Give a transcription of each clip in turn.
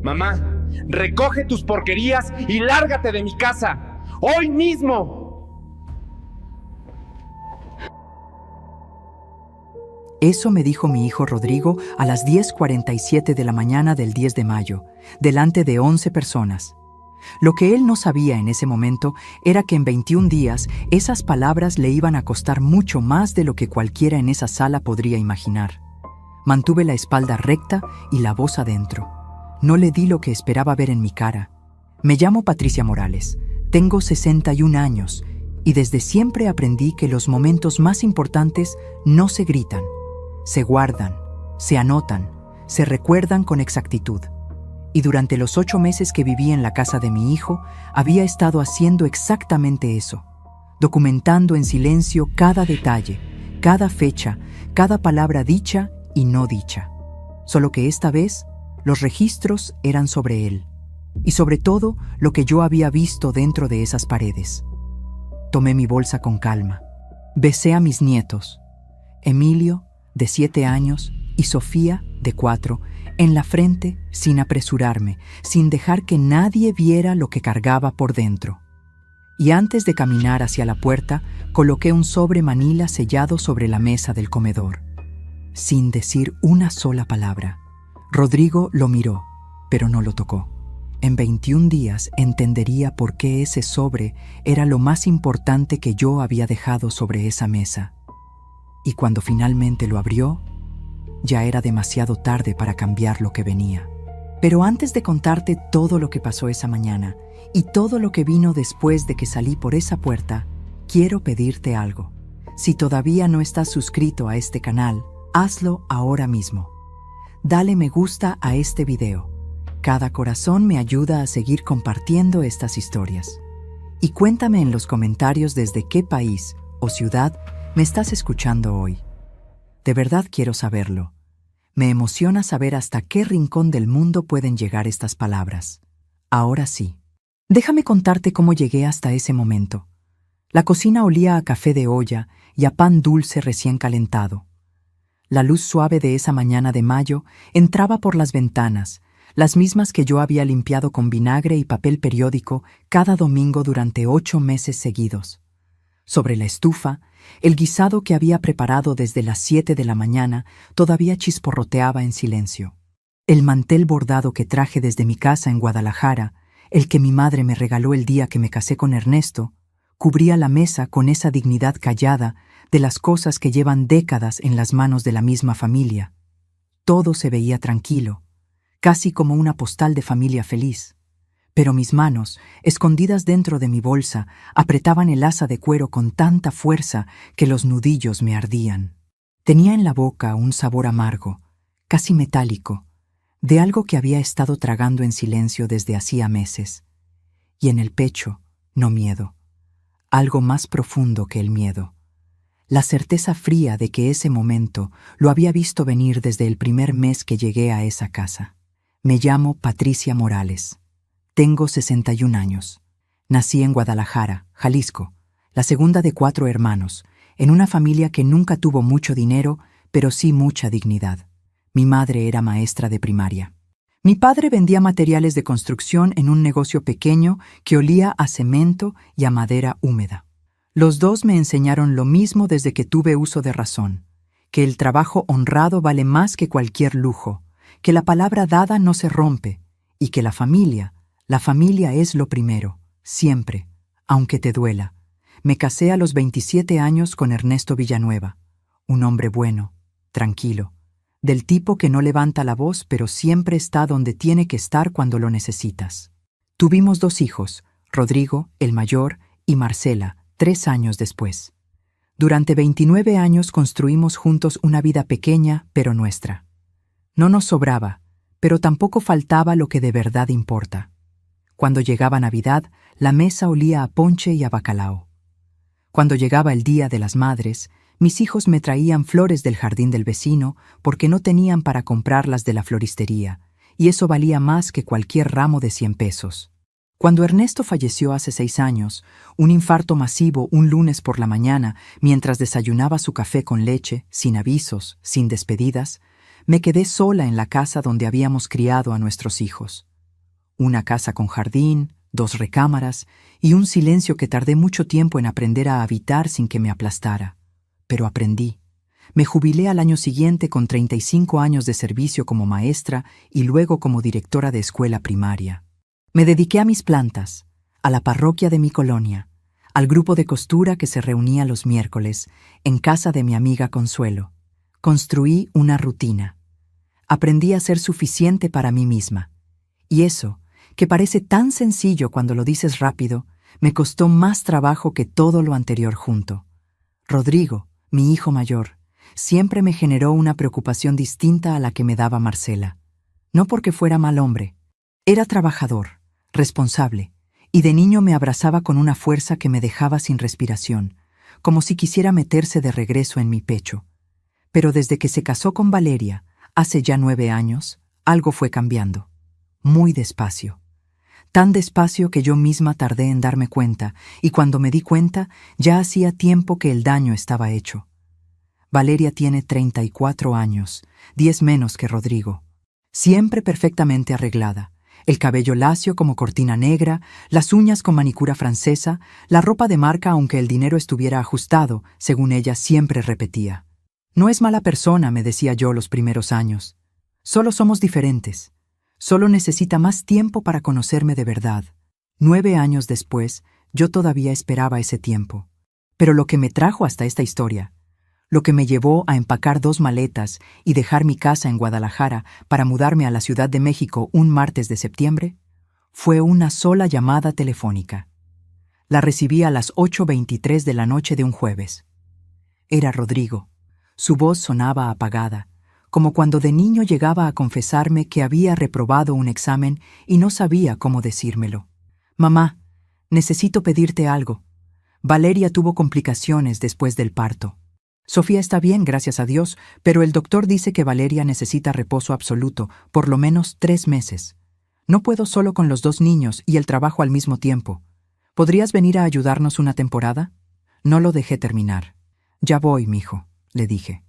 Mamá, recoge tus porquerías y lárgate de mi casa. ¡Hoy mismo! Eso me dijo mi hijo Rodrigo a las 10:47 de la mañana del 10 de mayo, delante de 11 personas. Lo que él no sabía en ese momento era que en 21 días esas palabras le iban a costar mucho más de lo que cualquiera en esa sala podría imaginar. Mantuve la espalda recta y la voz adentro. No le di lo que esperaba ver en mi cara. Me llamo Patricia Morales, tengo 61 años y desde siempre aprendí que los momentos más importantes no se gritan, se guardan, se anotan, se recuerdan con exactitud. Y durante los 8 meses que viví en la casa de mi hijo, había estado haciendo exactamente eso, documentando en silencio cada detalle, cada fecha, cada palabra dicha y no dicha. Solo que esta vez, los registros eran sobre él, y sobre todo lo que yo había visto dentro de esas paredes. Tomé mi bolsa con calma. Besé a mis nietos, Emilio, de 7 años, y Sofía, de 4, en la frente, sin apresurarme, sin dejar que nadie viera lo que cargaba por dentro. Y antes de caminar hacia la puerta, coloqué un sobre manila sellado sobre la mesa del comedor. Sin decir una sola palabra, Rodrigo lo miró, pero no lo tocó. En 21 días entendería por qué ese sobre era lo más importante que yo había dejado sobre esa mesa. Y cuando finalmente lo abrió, ya era demasiado tarde para cambiar lo que venía. Pero antes de contarte todo lo que pasó esa mañana y todo lo que vino después de que salí por esa puerta, quiero pedirte algo. Si todavía no estás suscrito a este canal, hazlo ahora mismo. Dale me gusta a este video. Cada corazón me ayuda a seguir compartiendo estas historias. Y cuéntame en los comentarios desde qué país o ciudad me estás escuchando hoy. De verdad quiero saberlo. Me emociona saber hasta qué rincón del mundo pueden llegar estas palabras. Ahora sí. Déjame contarte cómo llegué hasta ese momento. La cocina olía a café de olla y a pan dulce recién calentado. La luz suave de esa mañana de mayo entraba por las ventanas, las mismas que yo había limpiado con vinagre y papel periódico cada domingo durante 8 meses seguidos. Sobre la estufa, el guisado que había preparado desde las 7 de la mañana todavía chisporroteaba en silencio. El mantel bordado que traje desde mi casa en Guadalajara, el que mi madre me regaló el día que me casé con Ernesto, cubría la mesa con esa dignidad callada de las cosas que llevan décadas en las manos de la misma familia. Todo se veía tranquilo, casi como una postal de familia feliz. Pero mis manos, escondidas dentro de mi bolsa, apretaban el asa de cuero con tanta fuerza que los nudillos me ardían. Tenía en la boca un sabor amargo, casi metálico, de algo que había estado tragando en silencio desde hacía meses. Y en el pecho, no miedo, algo más profundo que el miedo. La certeza fría de que ese momento lo había visto venir desde el primer mes que llegué a esa casa. Me llamo Patricia Morales. Tengo 61 años. Nací en Guadalajara, Jalisco, la segunda de 4 hermanos, en una familia que nunca tuvo mucho dinero, pero sí mucha dignidad. Mi madre era maestra de primaria. Mi padre vendía materiales de construcción en un negocio pequeño que olía a cemento y a madera húmeda. Los dos me enseñaron lo mismo desde que tuve uso de razón, que el trabajo honrado vale más que cualquier lujo, que la palabra dada no se rompe y que la familia es lo primero, siempre, aunque te duela. Me casé a los 27 años con Ernesto Villanueva, un hombre bueno, tranquilo, del tipo que no levanta la voz pero siempre está donde tiene que estar cuando lo necesitas. Tuvimos 2 hijos, Rodrigo, el mayor, y Marcela, 3 años después. Durante 29 años construimos juntos una vida pequeña pero nuestra. No nos sobraba, pero tampoco faltaba lo que de verdad importa. Cuando llegaba Navidad, la mesa olía a ponche y a bacalao. Cuando llegaba el Día de las Madres, mis hijos me traían flores del jardín del vecino porque no tenían para comprarlas de la floristería, y eso valía más que cualquier ramo de 100 pesos. Cuando Ernesto falleció hace 6 años, un infarto masivo un lunes por la mañana, mientras desayunaba su café con leche, sin avisos, sin despedidas, me quedé sola en la casa donde habíamos criado a nuestros hijos. Una casa con jardín, 2 recámaras y un silencio que tardé mucho tiempo en aprender a habitar sin que me aplastara. Pero aprendí. Me jubilé al año siguiente con 35 años de servicio como maestra y luego como directora de escuela primaria. Me dediqué a mis plantas, a la parroquia de mi colonia, al grupo de costura que se reunía los miércoles en casa de mi amiga Consuelo. Construí una rutina. Aprendí a ser suficiente para mí misma. Y eso, que parece tan sencillo cuando lo dices rápido, me costó más trabajo que todo lo anterior junto. Rodrigo, mi hijo mayor, siempre me generó una preocupación distinta a la que me daba Marcela. No porque fuera mal hombre. Era trabajador, responsable, y de niño me abrazaba con una fuerza que me dejaba sin respiración, como si quisiera meterse de regreso en mi pecho. Pero desde que se casó con Valeria, hace ya 9 años, algo fue cambiando. Muy despacio. Tan despacio que yo misma tardé en darme cuenta, y cuando me di cuenta, ya hacía tiempo que el daño estaba hecho. Valeria tiene 34 años, 10 menos que Rodrigo. Siempre perfectamente arreglada. El cabello lacio como cortina negra, las uñas con manicura francesa, la ropa de marca aunque el dinero estuviera ajustado, según ella siempre repetía. No es mala persona, me decía yo los primeros años. Solo somos diferentes. Solo necesita más tiempo para conocerme de verdad. 9 años después, yo todavía esperaba ese tiempo. Pero lo que me trajo hasta esta historia, lo que me llevó a empacar 2 maletas y dejar mi casa en Guadalajara para mudarme a la Ciudad de México un martes de septiembre, fue una sola llamada telefónica. La recibí a las 8:23 de la noche de un jueves. Era Rodrigo. Su voz sonaba apagada, como cuando de niño llegaba a confesarme que había reprobado un examen y no sabía cómo decírmelo. «Mamá, necesito pedirte algo. Valeria tuvo complicaciones después del parto. Sofía está bien, gracias a Dios, pero el doctor dice que Valeria necesita reposo absoluto, por lo menos 3 meses. No puedo solo con los 2 niños y el trabajo al mismo tiempo. ¿Podrías venir a ayudarnos una temporada?» No lo dejé terminar. «Ya voy, mijo», le dije.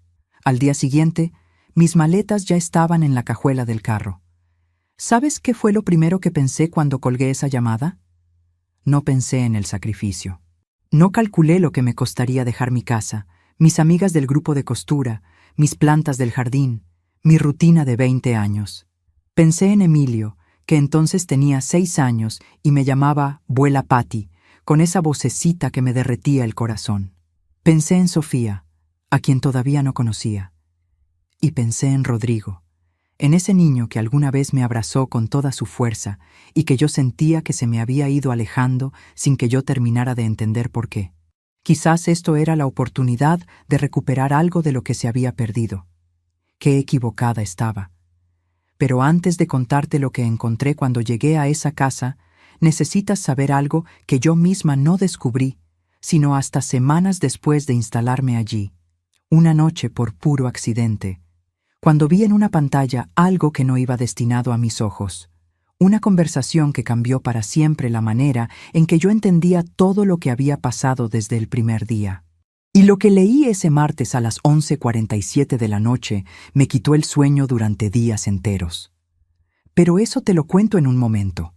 Al día siguiente, mis maletas ya estaban en la cajuela del carro. ¿Sabes qué fue lo primero que pensé cuando colgué esa llamada? No pensé en el sacrificio. No calculé lo que me costaría dejar mi casa, mis amigas del grupo de costura, mis plantas del jardín, mi rutina de 20 años. Pensé en Emilio, que entonces tenía 6 años y me llamaba Abuela Patti, con esa vocecita que me derretía el corazón. Pensé en Sofía, a quien todavía no conocía. Y pensé en Rodrigo, en ese niño que alguna vez me abrazó con toda su fuerza y que yo sentía que se me había ido alejando sin que yo terminara de entender por qué. Quizás esto era la oportunidad de recuperar algo de lo que se había perdido. Qué equivocada estaba. Pero antes de contarte lo que encontré cuando llegué a esa casa, necesitas saber algo que yo misma no descubrí, sino hasta semanas después de instalarme allí. Una noche por puro accidente, cuando vi en una pantalla algo que no iba destinado a mis ojos. Una conversación que cambió para siempre la manera en que yo entendía todo lo que había pasado desde el primer día. Y lo que leí ese martes a las 11:47 de la noche me quitó el sueño durante días enteros. Pero eso te lo cuento en un momento.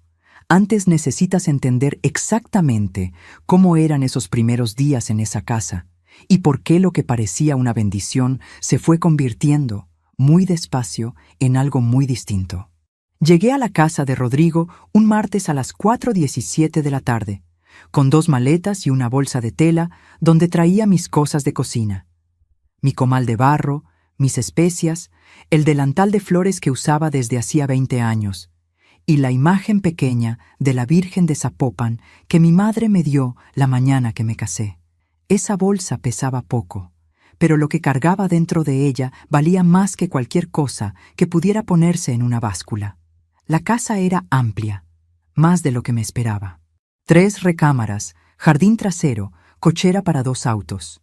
Antes necesitas entender exactamente cómo eran esos primeros días en esa casa y por qué lo que parecía una bendición se fue convirtiendo, muy despacio, en algo muy distinto. Llegué a la casa de Rodrigo un martes a las 4:17 de la tarde, con 2 maletas y una bolsa de tela donde traía mis cosas de cocina. Mi comal de barro, mis especias, el delantal de flores que usaba desde hacía 20 años, y la imagen pequeña de la Virgen de Zapopan que mi madre me dio la mañana que me casé. Esa bolsa pesaba poco, pero lo que cargaba dentro de ella valía más que cualquier cosa que pudiera ponerse en una báscula. La casa era amplia, más de lo que me esperaba. 3 recámaras, jardín trasero, cochera para 2 autos.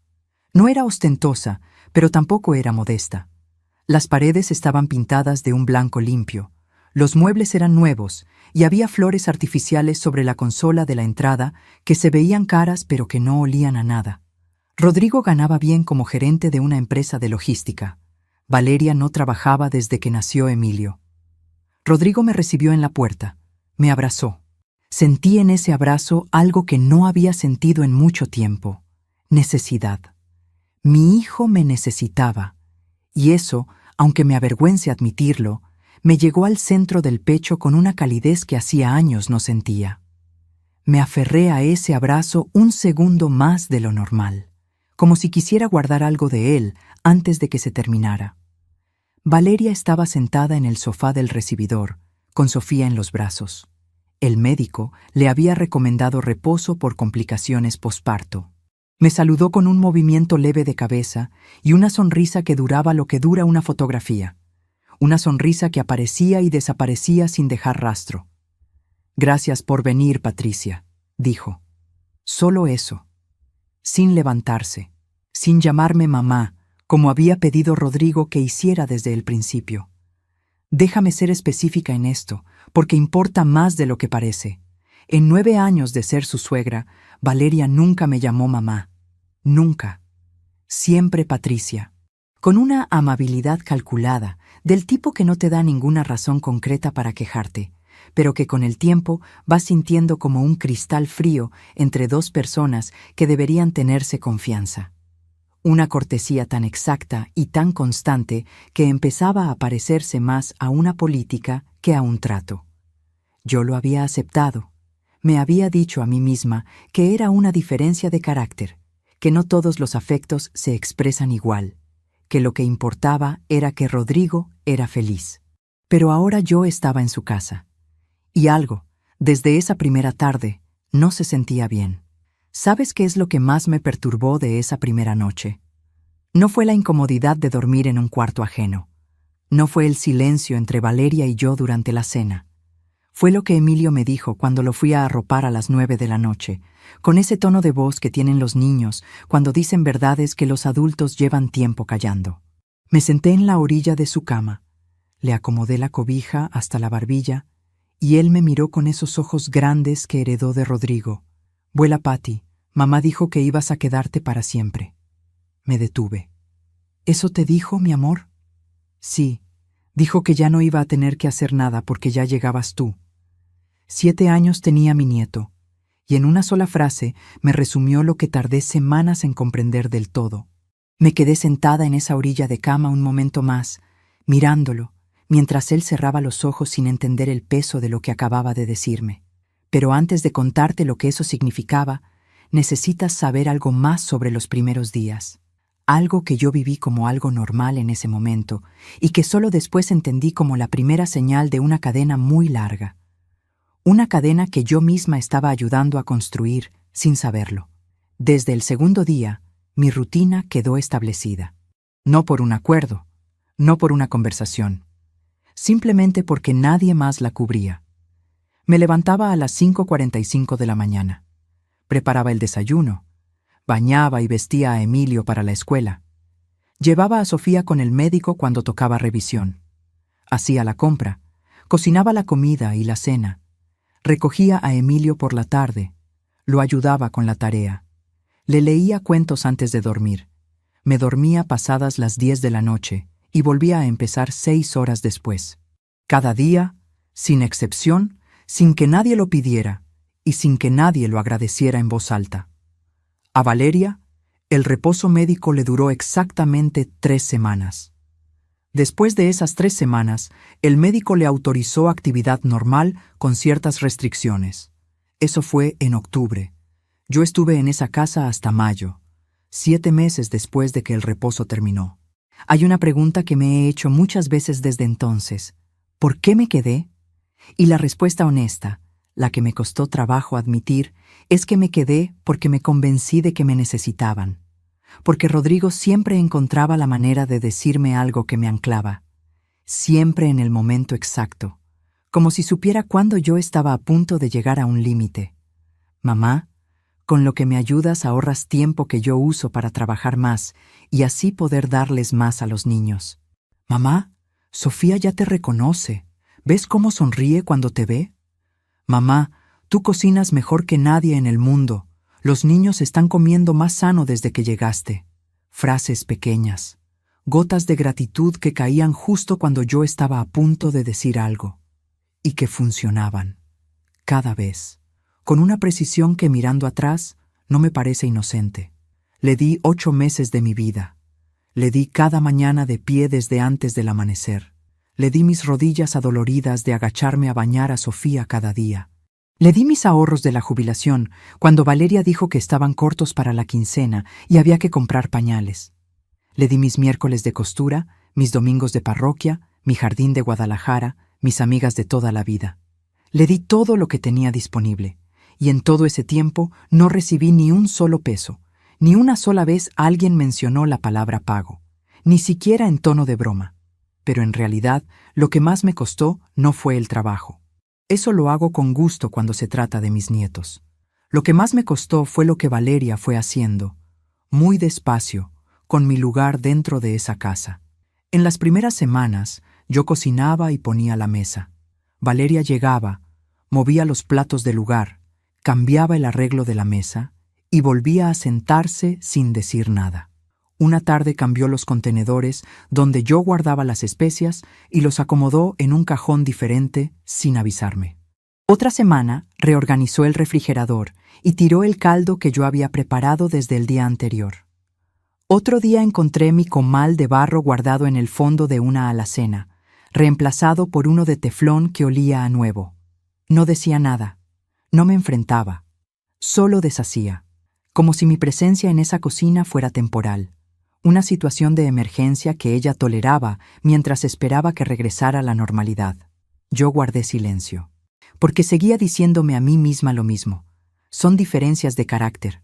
No era ostentosa, pero tampoco era modesta. Las paredes estaban pintadas de un blanco limpio. Los muebles eran nuevos y había flores artificiales sobre la consola de la entrada que se veían caras pero que no olían a nada. Rodrigo ganaba bien como gerente de una empresa de logística. Valeria no trabajaba desde que nació Emilio. Rodrigo me recibió en la puerta. Me abrazó. Sentí en ese abrazo algo que no había sentido en mucho tiempo: necesidad. Mi hijo me necesitaba, y eso, aunque me avergüence admitirlo, me llegó al centro del pecho con una calidez que hacía años no sentía. Me aferré a ese abrazo un segundo más de lo normal, como si quisiera guardar algo de él antes de que se terminara. Valeria estaba sentada en el sofá del recibidor, con Sofía en los brazos. El médico le había recomendado reposo por complicaciones posparto. Me saludó con un movimiento leve de cabeza y una sonrisa que duraba lo que dura una fotografía. Una sonrisa que aparecía y desaparecía sin dejar rastro. «Gracias por venir, Patricia», dijo. Solo eso. Sin levantarse, sin llamarme mamá, como había pedido Rodrigo que hiciera desde el principio. Déjame ser específica en esto, porque importa más de lo que parece. En 9 años de ser su suegra, Valeria nunca me llamó mamá. Nunca. Siempre Patricia. Con una amabilidad calculada, del tipo que no te da ninguna razón concreta para quejarte, pero que con el tiempo vas sintiendo como un cristal frío entre dos personas que deberían tenerse confianza. Una cortesía tan exacta y tan constante que empezaba a parecerse más a una política que a un trato. Yo lo había aceptado. Me había dicho a mí misma que era una diferencia de carácter, que no todos los afectos se expresan igual, que lo que importaba era que Rodrigo era feliz. Pero ahora yo estaba en su casa. Y algo, desde esa primera tarde, no se sentía bien. ¿Sabes qué es lo que más me perturbó de esa primera noche? No fue la incomodidad de dormir en un cuarto ajeno. No fue el silencio entre Valeria y yo durante la cena. Fue lo que Emilio me dijo cuando lo fui a arropar a las 9 de la noche, con ese tono de voz que tienen los niños cuando dicen verdades que los adultos llevan tiempo callando. Me senté en la orilla de su cama, le acomodé la cobija hasta la barbilla, y él me miró con esos ojos grandes que heredó de Rodrigo. «Vuela, Patty, mamá dijo que ibas a quedarte para siempre». Me detuve. «¿Eso te dijo, mi amor?» «Sí, dijo que ya no iba a tener que hacer nada porque ya llegabas tú». 7 años tenía mi nieto, y en una sola frase me resumió lo que tardé semanas en comprender del todo. Me quedé sentada en esa orilla de cama un momento más, mirándolo, mientras él cerraba los ojos sin entender el peso de lo que acababa de decirme. Pero antes de contarte lo que eso significaba, necesitas saber algo más sobre los primeros días. Algo que yo viví como algo normal en ese momento y que solo después entendí como la primera señal de una cadena muy larga. Una cadena que yo misma estaba ayudando a construir sin saberlo. Desde el segundo día, mi rutina quedó establecida. No por un acuerdo, no por una conversación, simplemente porque nadie más la cubría. Me levantaba a las 5:45 de la mañana. Preparaba el desayuno. Bañaba y vestía a Emilio para la escuela. Llevaba a Sofía con el médico cuando tocaba revisión. Hacía la compra. Cocinaba la comida y la cena. Recogía a Emilio por la tarde. Lo ayudaba con la tarea. Le leía cuentos antes de dormir. Me dormía pasadas las 10 de la noche y volvía a empezar 6 horas después. Cada día, sin excepción, sin que nadie lo pidiera y sin que nadie lo agradeciera en voz alta. A Valeria, el reposo médico le duró exactamente 3 semanas. Después de esas 3 semanas, el médico le autorizó actividad normal con ciertas restricciones. Eso fue en octubre. Yo estuve en esa casa hasta mayo, 7 meses después de que el reposo terminó. Hay una pregunta que me he hecho muchas veces desde entonces. ¿Por qué me quedé? Y la respuesta honesta, la que me costó trabajo admitir, es que me quedé porque me convencí de que me necesitaban. Porque Rodrigo siempre encontraba la manera de decirme algo que me anclaba. Siempre en el momento exacto. Como si supiera cuándo yo estaba a punto de llegar a un límite. «Mamá, con lo que me ayudas ahorras tiempo que yo uso para trabajar más y así poder darles más a los niños». «Mamá, Sofía ya te reconoce. ¿Ves cómo sonríe cuando te ve?» «Mamá, tú cocinas mejor que nadie en el mundo. Los niños están comiendo más sano desde que llegaste». Frases pequeñas, gotas de gratitud que caían justo cuando yo estaba a punto de decir algo, y que funcionaban. cada vez, con una precisión que mirando atrás no me parece inocente. Le di 8 meses de mi vida. Le di cada mañana de pie desde antes del amanecer. Le di mis rodillas adoloridas de agacharme a bañar a Sofía cada día. Le di mis ahorros de la jubilación cuando Valeria dijo que estaban cortos para la quincena y había que comprar pañales. Le di mis miércoles de costura, mis domingos de parroquia, mi jardín de Guadalajara, mis amigas de toda la vida. Le di todo lo que tenía disponible, y en todo ese tiempo no recibí ni un solo peso. Ni una sola vez alguien mencionó la palabra pago, ni siquiera en tono de broma. Pero en realidad, lo que más me costó no fue el trabajo. Eso lo hago con gusto cuando se trata de mis nietos. Lo que más me costó fue lo que Valeria fue haciendo, muy despacio, con mi lugar dentro de esa casa. En las primeras semanas, yo cocinaba y ponía la mesa. Valeria llegaba, movía los platos del lugar, cambiaba el arreglo de la mesa y volvía a sentarse sin decir nada. Una tarde cambió los contenedores donde yo guardaba las especias y los acomodó en un cajón diferente sin avisarme. Otra semana reorganizó el refrigerador y tiró el caldo que yo había preparado desde el día anterior. Otro día encontré mi comal de barro guardado en el fondo de una alacena, reemplazado por uno de teflón que olía a nuevo. No decía nada, no me enfrentaba, solo deshacía, como si mi presencia en esa cocina fuera temporal, una situación de emergencia que ella toleraba mientras esperaba que regresara a la normalidad. Yo guardé silencio, porque seguía diciéndome a mí misma lo mismo. Son diferencias de carácter.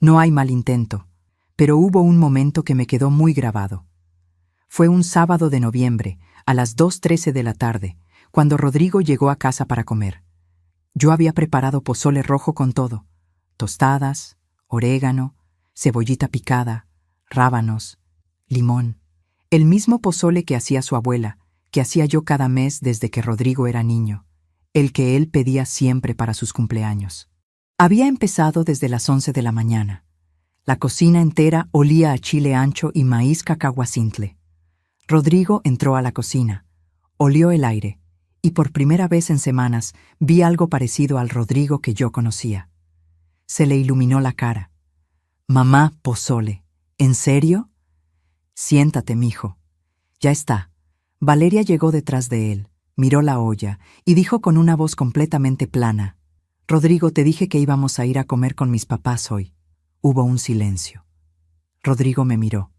No hay mal intento, pero hubo un momento que me quedó muy grabado. Fue un sábado de noviembre, a las 2:13 de la tarde, cuando Rodrigo llegó a casa para comer. Yo había preparado pozole rojo con todo: tostadas, orégano, cebollita picada, rábanos, limón. El mismo pozole que hacía su abuela, que hacía yo cada mes desde que Rodrigo era niño, el que él pedía siempre para sus cumpleaños. Había empezado desde las 11 de la mañana. La cocina entera olía a chile ancho y maíz cacahuacintle. Rodrigo entró a la cocina, olió el aire, y por primera vez en semanas vi algo parecido al Rodrigo que yo conocía. Se le iluminó la cara. «Mamá, pozole. ¿En serio?» «Siéntate, mijo. Ya está». Valeria llegó detrás de él, miró la olla y dijo con una voz completamente plana: «Rodrigo, te dije que íbamos a ir a comer con mis papás hoy». Hubo un silencio. Rodrigo me miró.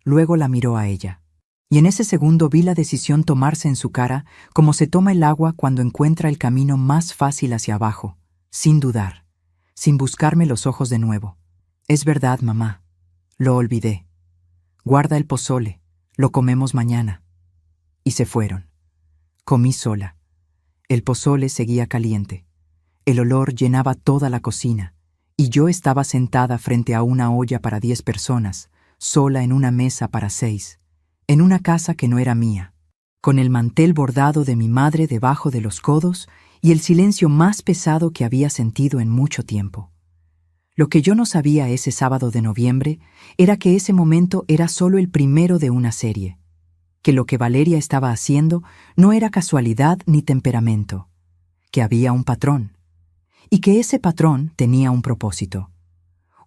Luego la miró a ella. Y en ese segundo vi la decisión tomarse en su cara como se toma el agua cuando encuentra el camino más fácil hacia abajo, sin dudar, sin buscarme los ojos de nuevo. «Es verdad, mamá. Lo olvidé. Guarda el pozole. Lo comemos mañana». Y se fueron. Comí sola. El pozole seguía caliente. El olor llenaba toda la cocina, y yo estaba sentada frente a una olla para 10 personas, sola en una mesa para 6, en una casa que no era mía, con el mantel bordado de mi madre debajo de los codos y el silencio más pesado que había sentido en mucho tiempo. Lo que yo no sabía ese sábado de noviembre era que ese momento era solo el primero de una serie, que lo que Valeria estaba haciendo no era casualidad ni temperamento, que había un patrón, y que ese patrón tenía un propósito,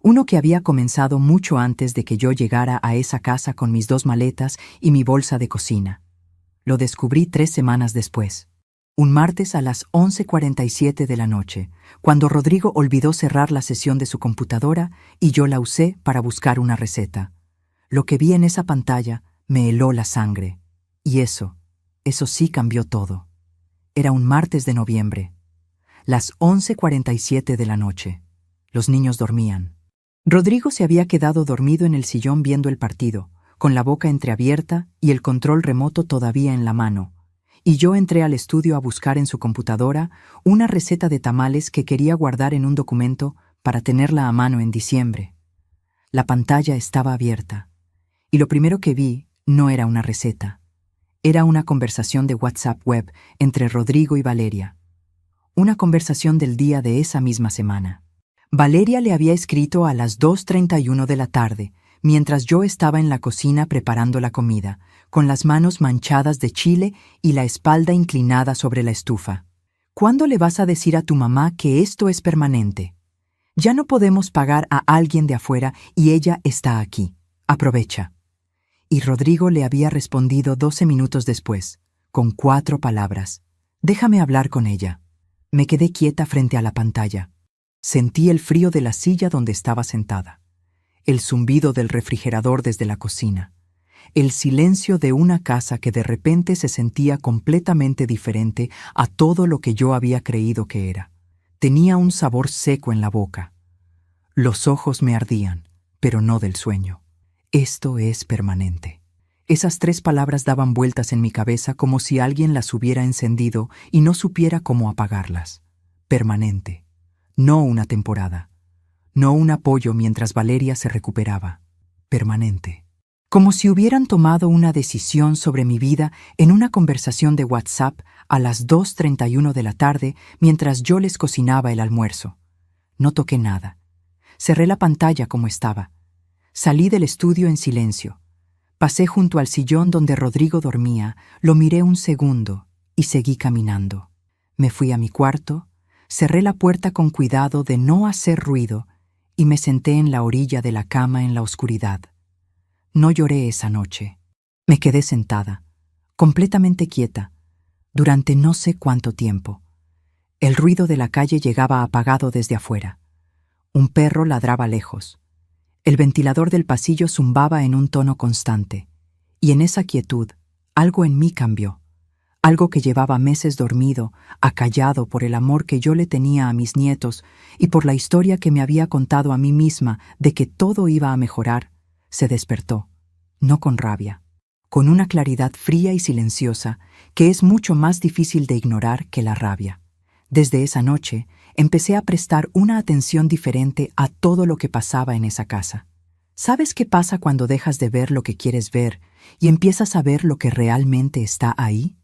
uno que había comenzado mucho antes de que yo llegara a esa casa con mis 2 maletas y mi bolsa de cocina. Lo descubrí 3 semanas después, un martes a las 11:47 de la noche, cuando Rodrigo olvidó cerrar la sesión de su computadora y yo la usé para buscar una receta. Lo que vi en esa pantalla me heló la sangre, y eso sí cambió todo. Era un martes de noviembre. Las 11:47 de la noche. Los niños dormían. Rodrigo se había quedado dormido en el sillón viendo el partido, con la boca entreabierta y el control remoto todavía en la mano, y yo entré al estudio a buscar en su computadora una receta de tamales que quería guardar en un documento para tenerla a mano en diciembre. La pantalla estaba abierta, y lo primero que vi no era una receta. Era una conversación de WhatsApp web entre Rodrigo y Valeria. Una conversación del día de esa misma semana. Valeria le había escrito a las 2:31 de la tarde, mientras yo estaba en la cocina preparando la comida, con las manos manchadas de chile y la espalda inclinada sobre la estufa. ¿Cuándo le vas a decir a tu mamá que esto es permanente? Ya no podemos pagar a alguien de afuera y ella está aquí. Aprovecha. Y Rodrigo le había respondido 12 minutos después, con 4 palabras. Déjame hablar con ella. Me quedé quieta frente a la pantalla. Sentí el frío de la silla donde estaba sentada, el zumbido del refrigerador desde la cocina, el silencio de una casa que de repente se sentía completamente diferente a todo lo que yo había creído que era. Tenía un sabor seco en la boca. Los ojos me ardían, pero no del sueño. Esto es permanente. Esas 3 palabras daban vueltas en mi cabeza como si alguien las hubiera encendido y no supiera cómo apagarlas. Permanente. No una temporada. No un apoyo mientras Valeria se recuperaba. Permanente. Como si hubieran tomado una decisión sobre mi vida en una conversación de WhatsApp a las 2:31 de la tarde mientras yo les cocinaba el almuerzo. No toqué nada. Cerré la pantalla como estaba. Salí del estudio en silencio. Pasé junto al sillón donde Rodrigo dormía, lo miré un segundo y seguí caminando. Me fui a mi cuarto, cerré la puerta con cuidado de no hacer ruido y me senté en la orilla de la cama en la oscuridad. No lloré esa noche. Me quedé sentada, completamente quieta, durante no sé cuánto tiempo. El ruido de la calle llegaba apagado desde afuera. Un perro ladraba lejos. El ventilador del pasillo zumbaba en un tono constante. Y en esa quietud, algo en mí cambió. Algo que llevaba meses dormido, acallado por el amor que yo le tenía a mis nietos y por la historia que me había contado a mí misma de que todo iba a mejorar, se despertó, no con rabia, con una claridad fría y silenciosa que es mucho más difícil de ignorar que la rabia. Desde esa noche, empecé a prestar una atención diferente a todo lo que pasaba en esa casa. ¿Sabes qué pasa cuando dejas de ver lo que quieres ver y empiezas a ver lo que realmente está ahí?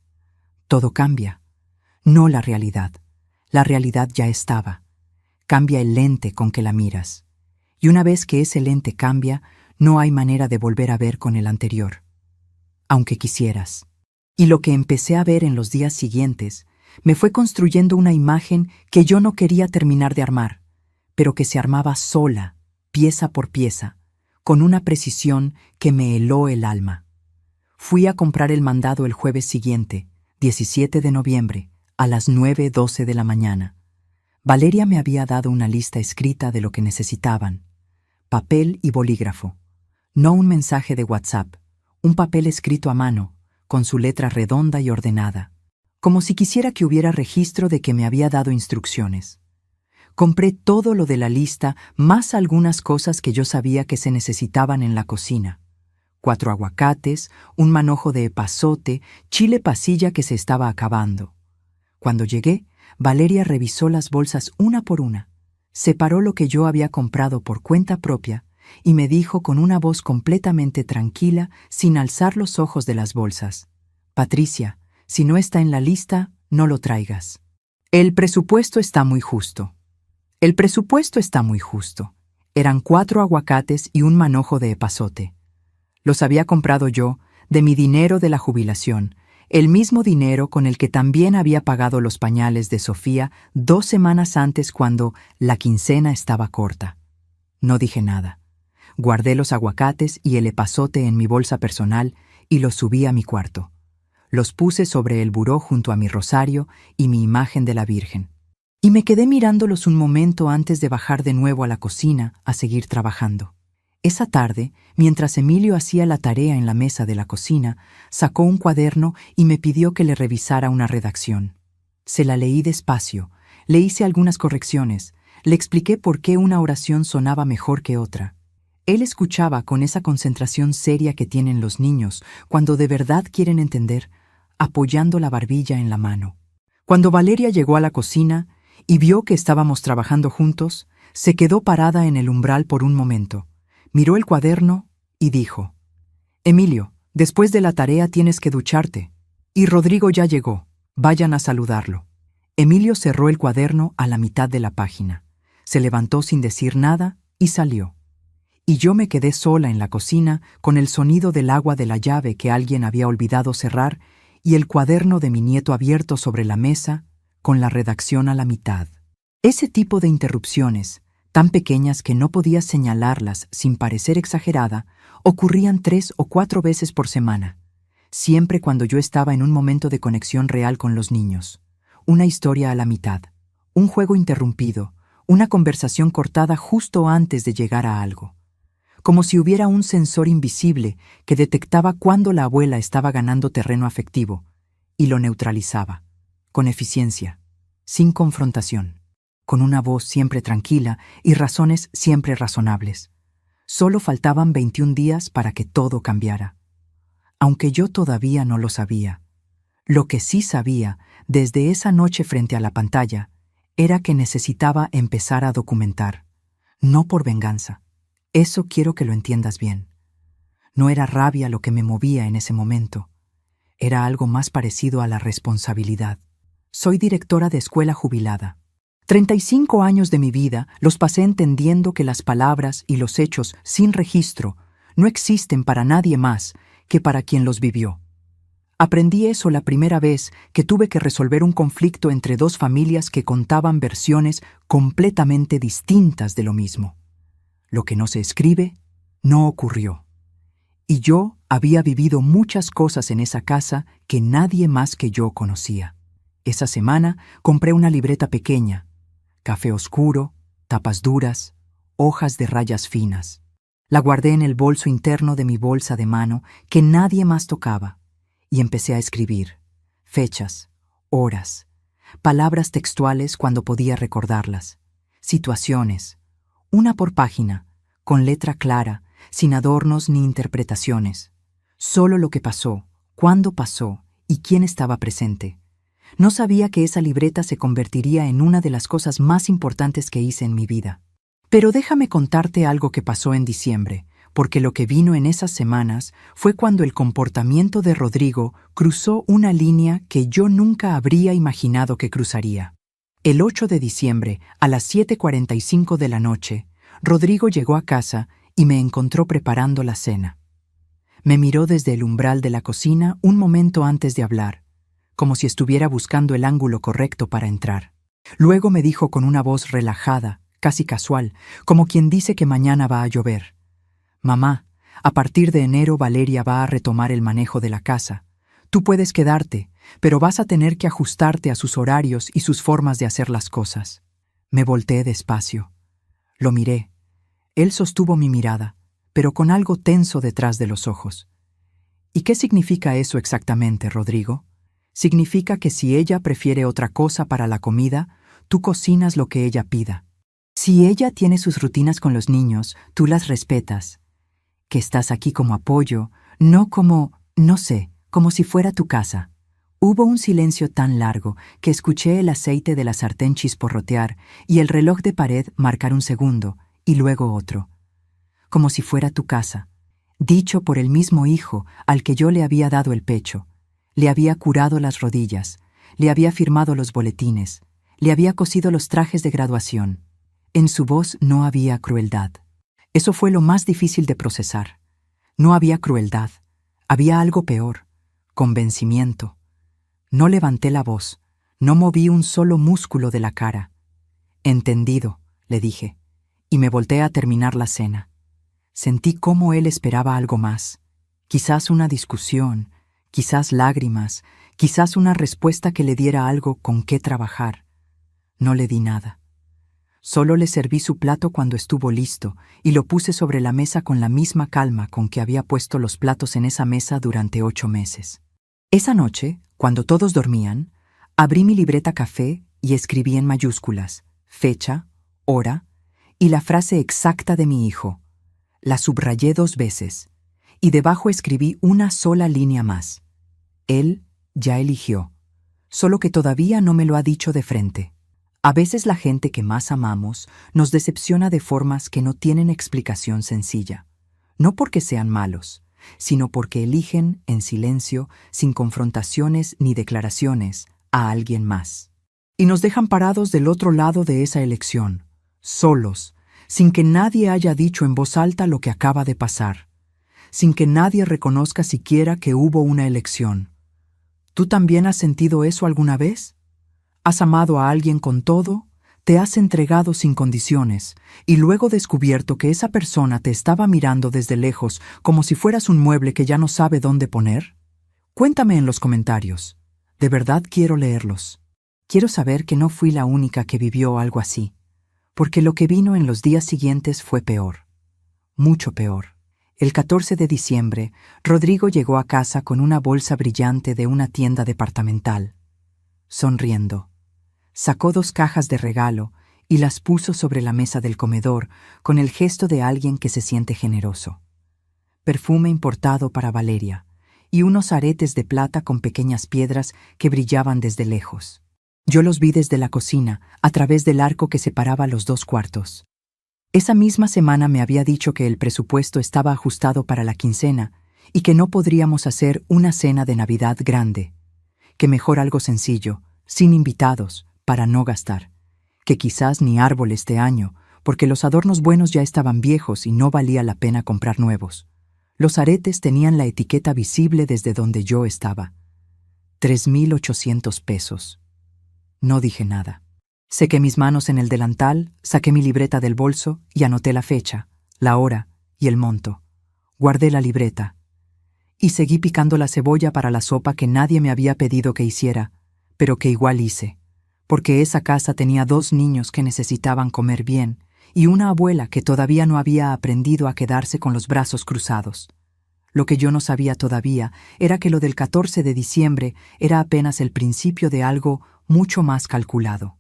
Todo cambia. No la realidad. La realidad ya estaba. Cambia el lente con que la miras. Y una vez que ese lente cambia, no hay manera de volver a ver con el anterior. Aunque quisieras. Y lo que empecé a ver en los días siguientes me fue construyendo una imagen que yo no quería terminar de armar, pero que se armaba sola, pieza por pieza, con una precisión que me heló el alma. Fui a comprar el mandado el jueves siguiente, 17 de noviembre, a las 9:12 de la mañana. Valeria me había dado una lista escrita de lo que necesitaban. Papel y bolígrafo. No un mensaje de WhatsApp, un papel escrito a mano, con su letra redonda y ordenada, como si quisiera que hubiera registro de que me había dado instrucciones. Compré todo lo de la lista, más algunas cosas que yo sabía que se necesitaban en la cocina. 4 aguacates, un manojo de epazote, chile pasilla que se estaba acabando. Cuando llegué, Valeria revisó las bolsas una por una, separó lo que yo había comprado por cuenta propia y me dijo con una voz completamente tranquila, sin alzar los ojos de las bolsas: «Patricia, si no está en la lista, no lo traigas. El presupuesto está muy justo». El presupuesto está muy justo. Eran 4 aguacates y un manojo de epazote. Los había comprado yo, de mi dinero de la jubilación, el mismo dinero con el que también había pagado los pañales de Sofía 2 semanas antes cuando la quincena estaba corta. No dije nada. Guardé los aguacates y el epazote en mi bolsa personal y los subí a mi cuarto. Los puse sobre el buró junto a mi rosario y mi imagen de la Virgen. Y me quedé mirándolos un momento antes de bajar de nuevo a la cocina a seguir trabajando. Esa tarde, mientras Emilio hacía la tarea en la mesa de la cocina, sacó un cuaderno y me pidió que le revisara una redacción. Se la leí despacio, le hice algunas correcciones, le expliqué por qué una oración sonaba mejor que otra. Él escuchaba con esa concentración seria que tienen los niños cuando de verdad quieren entender, apoyando la barbilla en la mano. Cuando Valeria llegó a la cocina y vio que estábamos trabajando juntos, se quedó parada en el umbral por un momento. Miró el cuaderno y dijo: «Emilio, después de la tarea tienes que ducharte. Y Rodrigo ya llegó. Vayan a saludarlo». Emilio cerró el cuaderno a la mitad de la página. Se levantó sin decir nada y salió. Y yo me quedé sola en la cocina con el sonido del agua de la llave que alguien había olvidado cerrar y el cuaderno de mi nieto abierto sobre la mesa, con la redacción a la mitad. Ese tipo de interrupciones, tan pequeñas que no podías señalarlas sin parecer exagerada, ocurrían 3 o 4 veces por semana, siempre cuando yo estaba en un momento de conexión real con los niños. Una historia a la mitad, un juego interrumpido, una conversación cortada justo antes de llegar a algo. Como si hubiera un sensor invisible que detectaba cuándo la abuela estaba ganando terreno afectivo y lo neutralizaba, con eficiencia, sin confrontación, con una voz siempre tranquila y razones siempre razonables. Solo faltaban 21 días para que todo cambiara. Aunque yo todavía no lo sabía. Lo que sí sabía, desde esa noche frente a la pantalla, era que necesitaba empezar a documentar. No por venganza. Eso quiero que lo entiendas bien. No era rabia lo que me movía en ese momento. Era algo más parecido a la responsabilidad. Soy directora de escuela jubilada. 35 años de mi vida los pasé entendiendo que las palabras y los hechos sin registro no existen para nadie más que para quien los vivió. Aprendí eso la primera vez que tuve que resolver un conflicto entre dos familias que contaban versiones completamente distintas de lo mismo. Lo que no se escribe, no ocurrió. Y yo había vivido muchas cosas en esa casa que nadie más que yo conocía. Esa semana compré una libreta pequeña, café oscuro, tapas duras, hojas de rayas finas. La guardé en el bolso interno de mi bolsa de mano que nadie más tocaba y empecé a escribir. Fechas, horas, palabras textuales cuando podía recordarlas, situaciones, una por página, con letra clara, sin adornos ni interpretaciones. Solo lo que pasó, cuándo pasó y quién estaba presente. No sabía que esa libreta se convertiría en una de las cosas más importantes que hice en mi vida. Pero déjame contarte algo que pasó en diciembre, porque lo que vino en esas semanas fue cuando el comportamiento de Rodrigo cruzó una línea que yo nunca habría imaginado que cruzaría. El 8 de diciembre, a las 7:45 de la noche, Rodrigo llegó a casa y me encontró preparando la cena. Me miró desde el umbral de la cocina un momento antes de hablar, como si estuviera buscando el ángulo correcto para entrar. Luego me dijo con una voz relajada, casi casual, como quien dice que mañana va a llover: «Mamá, a partir de enero Valeria va a retomar el manejo de la casa. Tú puedes quedarte, pero vas a tener que ajustarte a sus horarios y sus formas de hacer las cosas». Me volteé despacio. Lo miré. Él sostuvo mi mirada, pero con algo tenso detrás de los ojos. ¿Y qué significa eso exactamente, Rodrigo? Significa que si ella prefiere otra cosa para la comida, tú cocinas lo que ella pida. Si ella tiene sus rutinas con los niños, tú las respetas. Que estás aquí como apoyo, no como, no sé, como si fuera tu casa. Hubo un silencio tan largo que escuché el aceite de la sartén chisporrotear y el reloj de pared marcar un segundo, y luego otro. Como si fuera tu casa, dicho por el mismo hijo al que yo le había dado el pecho. Le había curado las rodillas, le había firmado los boletines, le había cosido los trajes de graduación. En su voz no había crueldad. Eso fue lo más difícil de procesar. No había crueldad, había algo peor: convencimiento. No levanté la voz, no moví un solo músculo de la cara. «Entendido», le dije, y me volteé a terminar la cena. Sentí cómo él esperaba algo más, quizás una discusión, quizás lágrimas, quizás una respuesta que le diera algo con qué trabajar. No le di nada. Solo le serví su plato cuando estuvo listo y lo puse sobre la mesa con la misma calma con que había puesto los platos en esa mesa durante 8 meses. Esa noche, cuando todos dormían, abrí mi libreta café y escribí en mayúsculas fecha, hora y la frase exacta de mi hijo. La subrayé 2 veces y debajo escribí una sola línea más. Él ya eligió, solo que todavía no me lo ha dicho de frente. A veces la gente que más amamos nos decepciona de formas que no tienen explicación sencilla, no porque sean malos, sino porque eligen, en silencio, sin confrontaciones ni declaraciones, a alguien más. Y nos dejan parados del otro lado de esa elección, solos, sin que nadie haya dicho en voz alta lo que acaba de pasar, sin que nadie reconozca siquiera que hubo una elección. ¿Tú también has sentido eso alguna vez? Has amado a alguien con todo, te has entregado sin condiciones, y luego descubierto que esa persona te estaba mirando desde lejos como si fueras un mueble que ya no sabe dónde poner. Cuéntame en los comentarios. De verdad quiero leerlos. Quiero saber que no fui la única que vivió algo así, porque lo que vino en los días siguientes fue peor. Mucho peor. El 14 de diciembre, Rodrigo llegó a casa con una bolsa brillante de una tienda departamental. Sonriendo, sacó 2 cajas de regalo y las puso sobre la mesa del comedor con el gesto de alguien que se siente generoso. Perfume importado para Valeria y unos aretes de plata con pequeñas piedras que brillaban desde lejos. Yo los vi desde la cocina, a través del arco que separaba los 2 cuartos. Esa misma semana me había dicho que el presupuesto estaba ajustado para la quincena y que no podríamos hacer una cena de Navidad grande, que mejor algo sencillo, sin invitados, para no gastar, que quizás ni árbol este año, porque los adornos buenos ya estaban viejos y no valía la pena comprar nuevos. Los aretes tenían la etiqueta visible desde donde yo estaba. 3,800 pesos. No dije nada. Sequé mis manos en el delantal, saqué mi libreta del bolso y anoté la fecha, la hora y el monto. Guardé la libreta. Y seguí picando la cebolla para la sopa que nadie me había pedido que hiciera, pero que igual hice, porque esa casa tenía 2 niños que necesitaban comer bien y una abuela que todavía no había aprendido a quedarse con los brazos cruzados. Lo que yo no sabía todavía era que lo del 14 de diciembre era apenas el principio de algo mucho más calculado.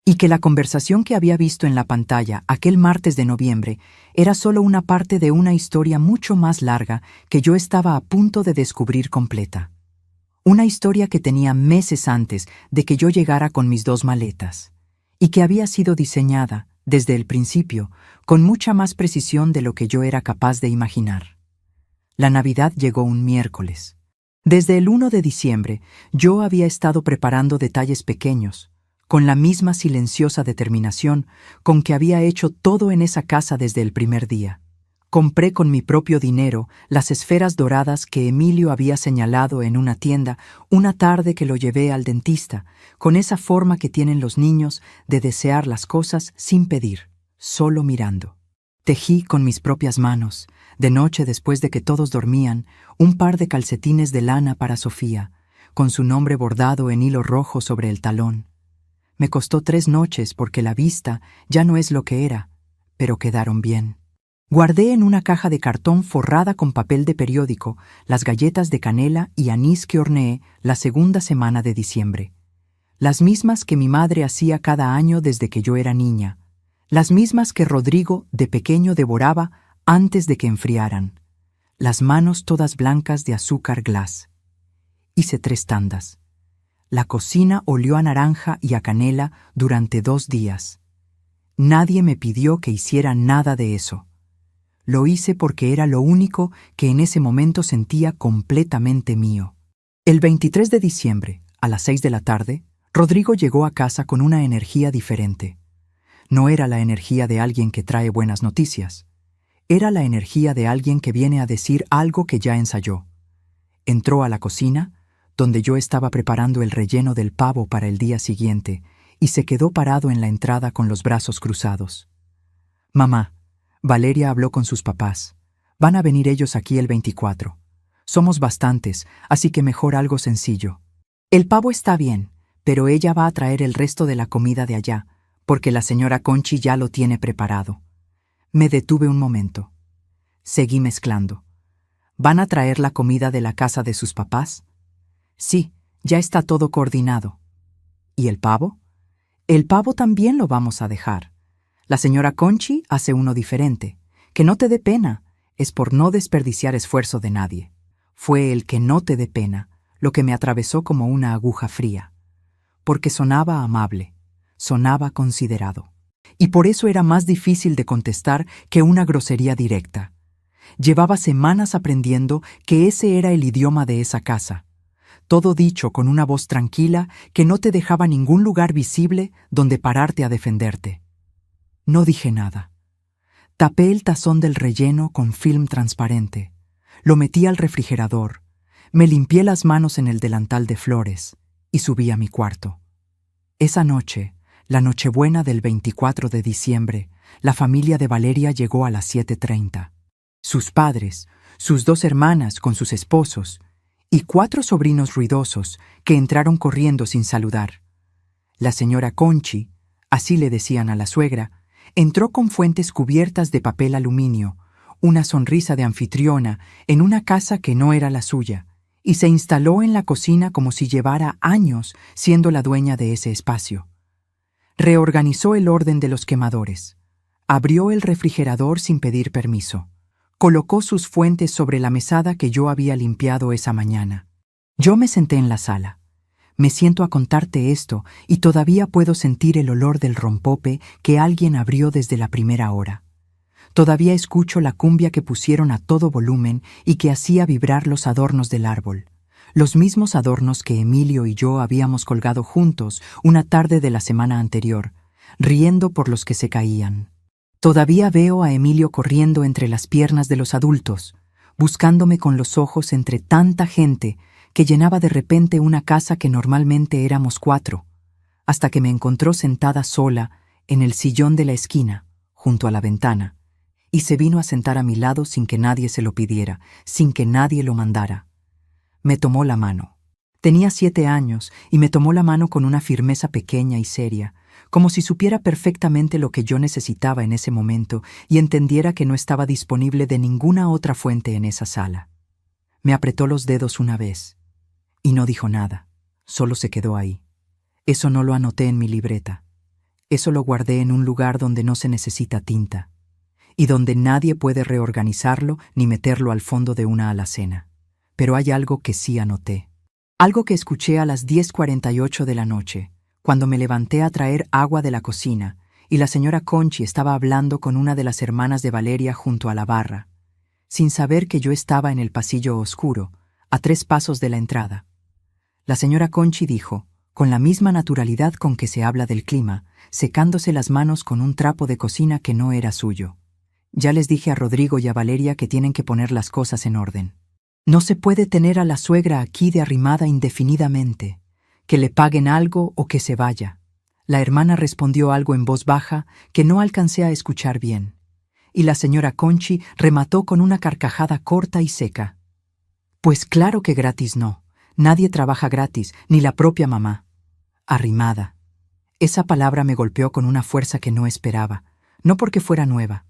Y que la conversación que había visto en la pantalla aquel martes de noviembre era solo una parte de una historia mucho más larga que yo estaba a punto de descubrir completa. Una historia que tenía meses antes de que yo llegara con mis 2 maletas, y que había sido diseñada, desde el principio, con mucha más precisión de lo que yo era capaz de imaginar. La Navidad llegó un miércoles. Desde el 1 de diciembre, yo había estado preparando detalles pequeños, con la misma silenciosa determinación con que había hecho todo en esa casa desde el primer día. Compré con mi propio dinero las esferas doradas que Emilio había señalado en una tienda una tarde que lo llevé al dentista, con esa forma que tienen los niños de desear las cosas sin pedir, solo mirando. Tejí con mis propias manos, de noche después de que todos dormían, un par de calcetines de lana para Sofía, con su nombre bordado en hilo rojo sobre el talón. Me costó 3 noches porque la vista ya no es lo que era, pero quedaron bien. Guardé en una caja de cartón forrada con papel de periódico las galletas de canela y anís que horneé la segunda semana de diciembre. Las mismas que mi madre hacía cada año desde que yo era niña. Las mismas que Rodrigo de pequeño devoraba antes de que enfriaran. Las manos todas blancas de azúcar glass. Hice 3 tandas. La cocina olió a naranja y a canela durante 2 días. Nadie me pidió que hiciera nada de eso. Lo hice porque era lo único que en ese momento sentía completamente mío. El 23 de diciembre, a las 6 de la tarde, Rodrigo llegó a casa con una energía diferente. No era la energía de alguien que trae buenas noticias. Era la energía de alguien que viene a decir algo que ya ensayó. Entró a la cocina, donde yo estaba preparando el relleno del pavo para el día siguiente, y se quedó parado en la entrada con los brazos cruzados. «Mamá, Valeria habló con sus papás. Van a venir ellos aquí el 24. Somos bastantes, así que mejor algo sencillo. El pavo está bien, pero ella va a traer el resto de la comida de allá, porque la señora Conchi ya lo tiene preparado». Me detuve un momento. Seguí mezclando. «¿Van a traer la comida de la casa de sus papás?» «Sí, ya está todo coordinado». «¿Y el pavo?» «El pavo también lo vamos a dejar. La señora Conchi hace uno diferente. Que no te dé pena, es por no desperdiciar esfuerzo de nadie». Fue el que no te dé pena lo que me atravesó como una aguja fría. Porque sonaba amable, sonaba considerado. Y por eso era más difícil de contestar que una grosería directa. Llevaba semanas aprendiendo que ese era el idioma de esa casa. Todo dicho con una voz tranquila que no te dejaba ningún lugar visible donde pararte a defenderte. No dije nada. Tapé el tazón del relleno con film transparente. Lo metí al refrigerador. Me limpié las manos en el delantal de flores y subí a mi cuarto. Esa noche, la Nochebuena del 24 de diciembre, la familia de Valeria llegó a las 7:30. Sus padres, sus 2 hermanas con sus esposos y 4 sobrinos ruidosos que entraron corriendo sin saludar. La señora Conchi, así le decían a la suegra, entró con fuentes cubiertas de papel aluminio, una sonrisa de anfitriona en una casa que no era la suya, y se instaló en la cocina como si llevara años siendo la dueña de ese espacio. Reorganizó el orden de los quemadores. Abrió el refrigerador sin pedir permiso. Colocó sus fuentes sobre la mesada que yo había limpiado esa mañana. Yo me senté en la sala. Me siento a contarte esto y todavía puedo sentir el olor del rompope que alguien abrió desde la primera hora. Todavía escucho la cumbia que pusieron a todo volumen y que hacía vibrar los adornos del árbol. Los mismos adornos que Emilio y yo habíamos colgado juntos una tarde de la semana anterior, riendo por los que se caían. Todavía veo a Emilio corriendo entre las piernas de los adultos, buscándome con los ojos entre tanta gente que llenaba de repente una casa que normalmente éramos 4, hasta que me encontró sentada sola en el sillón de la esquina, junto a la ventana, y se vino a sentar a mi lado sin que nadie se lo pidiera, sin que nadie lo mandara. Me tomó la mano. Tenía 7 años y me tomó la mano con una firmeza pequeña y seria, como si supiera perfectamente lo que yo necesitaba en ese momento y entendiera que no estaba disponible de ninguna otra fuente en esa sala. Me apretó los dedos una vez y no dijo nada, solo se quedó ahí. Eso no lo anoté en mi libreta. Eso lo guardé en un lugar donde no se necesita tinta y donde nadie puede reorganizarlo ni meterlo al fondo de una alacena. Pero hay algo que sí anoté. Algo que escuché a las 10:48 de la noche, cuando me levanté a traer agua de la cocina y la señora Conchi estaba hablando con una de las hermanas de Valeria junto a la barra, sin saber que yo estaba en el pasillo oscuro, a 3 pasos de la entrada. La señora Conchi dijo, con la misma naturalidad con que se habla del clima, secándose las manos con un trapo de cocina que no era suyo: ya les dije a Rodrigo y a Valeria que tienen que poner las cosas en orden. No se puede tener a la suegra aquí de arrimada indefinidamente, que le paguen algo o que se vaya. La hermana respondió algo en voz baja que no alcancé a escuchar bien, y la señora Conchi remató con una carcajada corta y seca. Pues claro que gratis no. Nadie trabaja gratis, ni la propia mamá. Arrimada. Esa palabra me golpeó con una fuerza que no esperaba, no porque fuera nueva,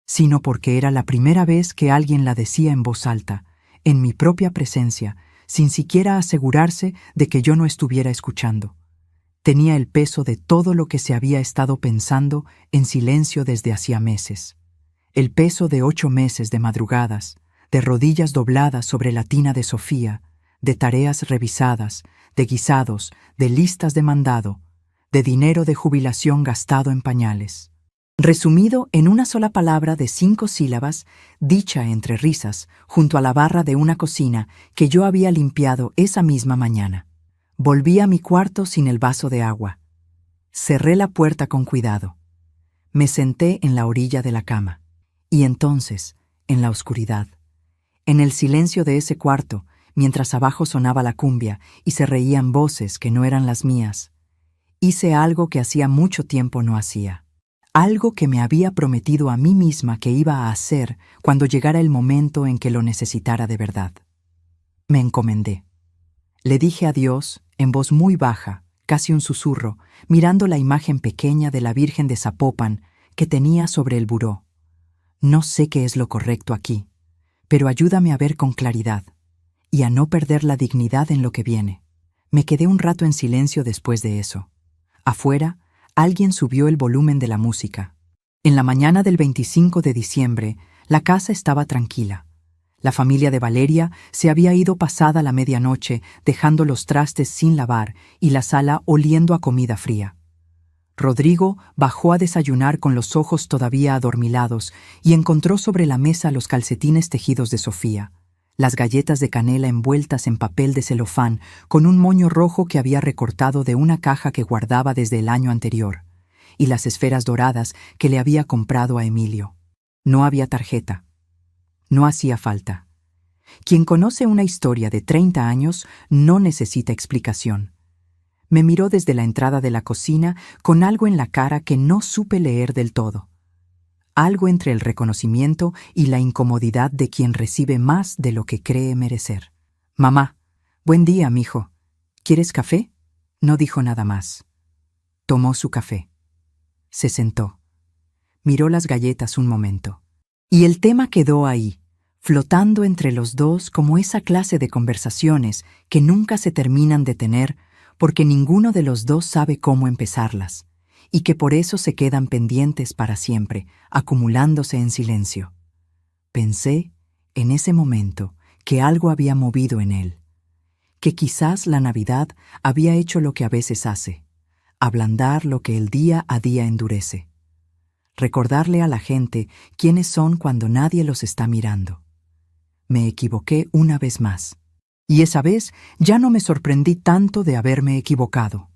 sino porque era la primera vez que alguien la decía en voz alta, en mi propia presencia, sin siquiera asegurarse de que yo no estuviera escuchando. Tenía el peso de todo lo que se había estado pensando en silencio desde hacía meses. El peso de 8 meses de madrugadas, de rodillas dobladas sobre la tina de Sofía, de tareas revisadas, de guisados, de listas de mandado, de dinero de jubilación gastado en pañales. Resumido en una sola palabra de 5 sílabas, dicha entre risas, junto a la barra de una cocina que yo había limpiado esa misma mañana. Volví a mi cuarto sin el vaso de agua. Cerré la puerta con cuidado. Me senté en la orilla de la cama. Y entonces, en la oscuridad, en el silencio de ese cuarto, mientras abajo sonaba la cumbia y se reían voces que no eran las mías, hice algo que hacía mucho tiempo no hacía. Algo que me había prometido a mí misma que iba a hacer cuando llegara el momento en que lo necesitara de verdad. Me encomendé. Le dije a Dios, en voz muy baja, casi un susurro, mirando la imagen pequeña de la Virgen de Zapopan que tenía sobre el buró: no sé qué es lo correcto aquí, pero ayúdame a ver con claridad y a no perder la dignidad en lo que viene. Me quedé un rato en silencio después de eso. Afuera, alguien subió el volumen de la música. En la mañana del 25 de diciembre, la casa estaba tranquila. La familia de Valeria se había ido pasada la medianoche, dejando los trastes sin lavar y la sala oliendo a comida fría. Rodrigo bajó a desayunar con los ojos todavía adormilados y encontró sobre la mesa los calcetines tejidos de Sofía, las galletas de canela envueltas en papel de celofán con un moño rojo que había recortado de una caja que guardaba desde el año anterior, y las esferas doradas que le había comprado a Emilio. No había tarjeta. No hacía falta. Quien conoce una historia de 30 años no necesita explicación. Me miró desde la entrada de la cocina con algo en la cara que no supe leer del todo. Algo entre el reconocimiento y la incomodidad de quien recibe más de lo que cree merecer. «Mamá, buen día, mijo. ¿Quieres café?». No dijo nada más. Tomó su café. Se sentó. Miró las galletas un momento. Y el tema quedó ahí, flotando entre los dos como esa clase de conversaciones que nunca se terminan de tener porque ninguno de los dos sabe cómo empezarlas, y que por eso se quedan pendientes para siempre, acumulándose en silencio. Pensé, en ese momento, que algo había movido en él, que quizás la Navidad había hecho lo que a veces hace, ablandar lo que el día a día endurece. Recordarle a la gente quiénes son cuando nadie los está mirando. Me equivoqué una vez más. Y esa vez ya no me sorprendí tanto de haberme equivocado.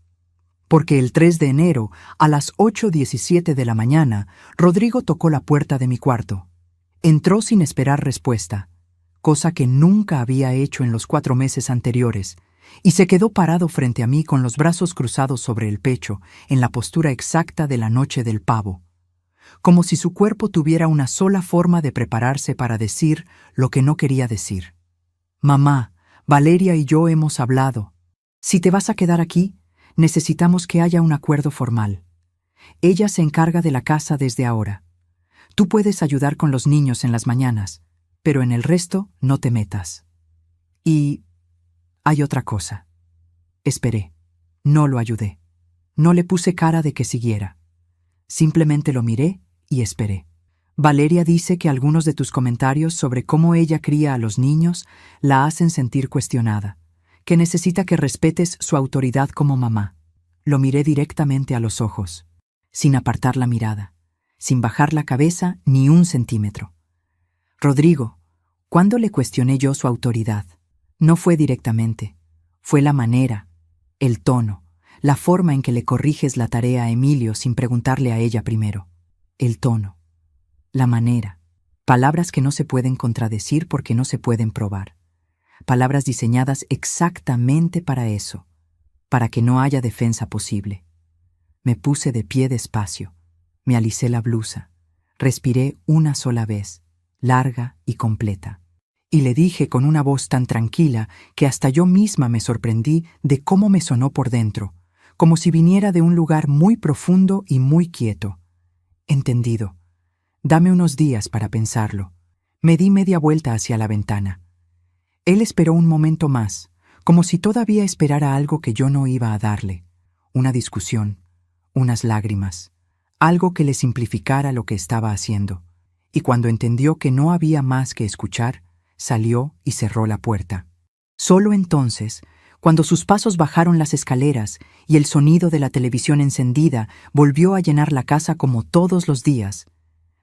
Porque el 3 de enero, a las 8:17 de la mañana, Rodrigo tocó la puerta de mi cuarto. Entró sin esperar respuesta, cosa que nunca había hecho en los 4 meses anteriores, y se quedó parado frente a mí con los brazos cruzados sobre el pecho, en la postura exacta de la noche del pavo, como si su cuerpo tuviera una sola forma de prepararse para decir lo que no quería decir. «Mamá, Valeria y yo hemos hablado. Si te vas a quedar aquí, necesitamos que haya un acuerdo formal. Ella se encarga de la casa desde ahora. Tú puedes ayudar con los niños en las mañanas, pero en el resto no te metas. Y hay otra cosa». Esperé. No lo ayudé. No le puse cara de que siguiera. Simplemente lo miré y esperé. «Valeria dice que algunos de tus comentarios sobre cómo ella cría a los niños la hacen sentir cuestionada, que necesita que respetes su autoridad como mamá». Lo miré directamente a los ojos, sin apartar la mirada, sin bajar la cabeza ni un centímetro. «Rodrigo, ¿cuándo le cuestioné yo su autoridad? No fue directamente, fue la manera, el tono, la forma en que le corriges la tarea a Emilio sin preguntarle a ella primero. El tono. La manera, palabras que no se pueden contradecir porque no se pueden probar. Palabras diseñadas exactamente para eso, para que no haya defensa posible. Me puse de pie despacio, me alicé la blusa, respiré una sola vez, larga y completa, y le dije con una voz tan tranquila que hasta yo misma me sorprendí de cómo me sonó por dentro, como si viniera de un lugar muy profundo y muy quieto. «Entendido. Dame unos días para pensarlo». Me di media vuelta hacia la ventana. Él esperó un momento más, como si todavía esperara algo que yo no iba a darle. Una discusión, unas lágrimas, algo que le simplificara lo que estaba haciendo. Y cuando entendió que no había más que escuchar, salió y cerró la puerta. Solo entonces, cuando sus pasos bajaron las escaleras y el sonido de la televisión encendida volvió a llenar la casa como todos los días,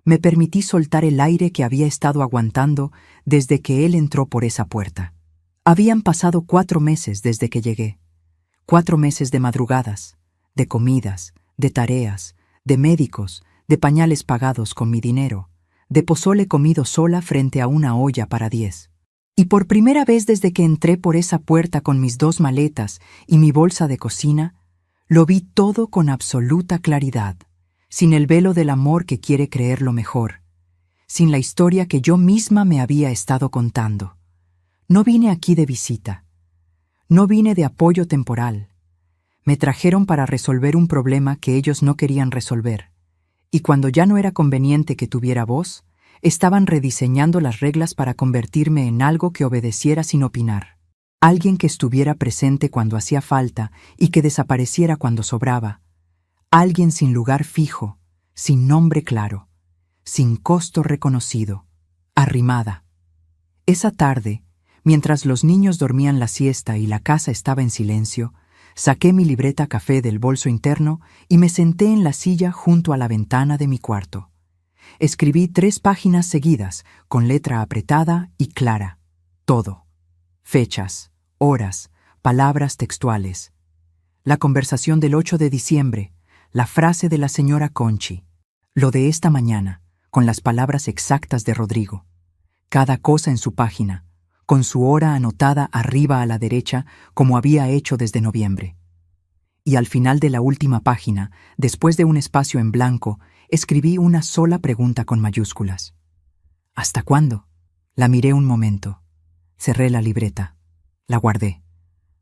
me permití soltar el aire que había estado aguantando desde que él entró por esa puerta. Habían pasado 4 meses desde que llegué. 4 meses de madrugadas, de comidas, de tareas, de médicos, de pañales pagados con mi dinero, de pozole comido sola frente a una olla para 10. Y por primera vez desde que entré por esa puerta con mis 2 maletas y mi bolsa de cocina, lo vi todo con absoluta claridad, sin el velo del amor que quiere creer lo mejor, sin la historia que yo misma me había estado contando. No vine aquí de visita. No vine de apoyo temporal. Me trajeron para resolver un problema que ellos no querían resolver, y cuando ya no era conveniente que tuviera voz, estaban rediseñando las reglas para convertirme en algo que obedeciera sin opinar. Alguien que estuviera presente cuando hacía falta y que desapareciera cuando sobraba. Alguien sin lugar fijo, sin nombre claro, sin costo reconocido, arrimada. Esa tarde, mientras los niños dormían la siesta y la casa estaba en silencio, saqué mi libreta café del bolso interno y me senté en la silla junto a la ventana de mi cuarto. Escribí 3 páginas seguidas, con letra apretada y clara. Todo. Fechas, horas, palabras textuales. La conversación del 8 de diciembre, la frase de la señora Conchi, lo de esta mañana, con las palabras exactas de Rodrigo. Cada cosa en su página, con su hora anotada arriba a la derecha como había hecho desde noviembre. y al final de la última página, después de un espacio en blanco, escribí una sola pregunta con mayúsculas. ¿Hasta cuándo? La miré un momento. Cerré la libreta. La guardé.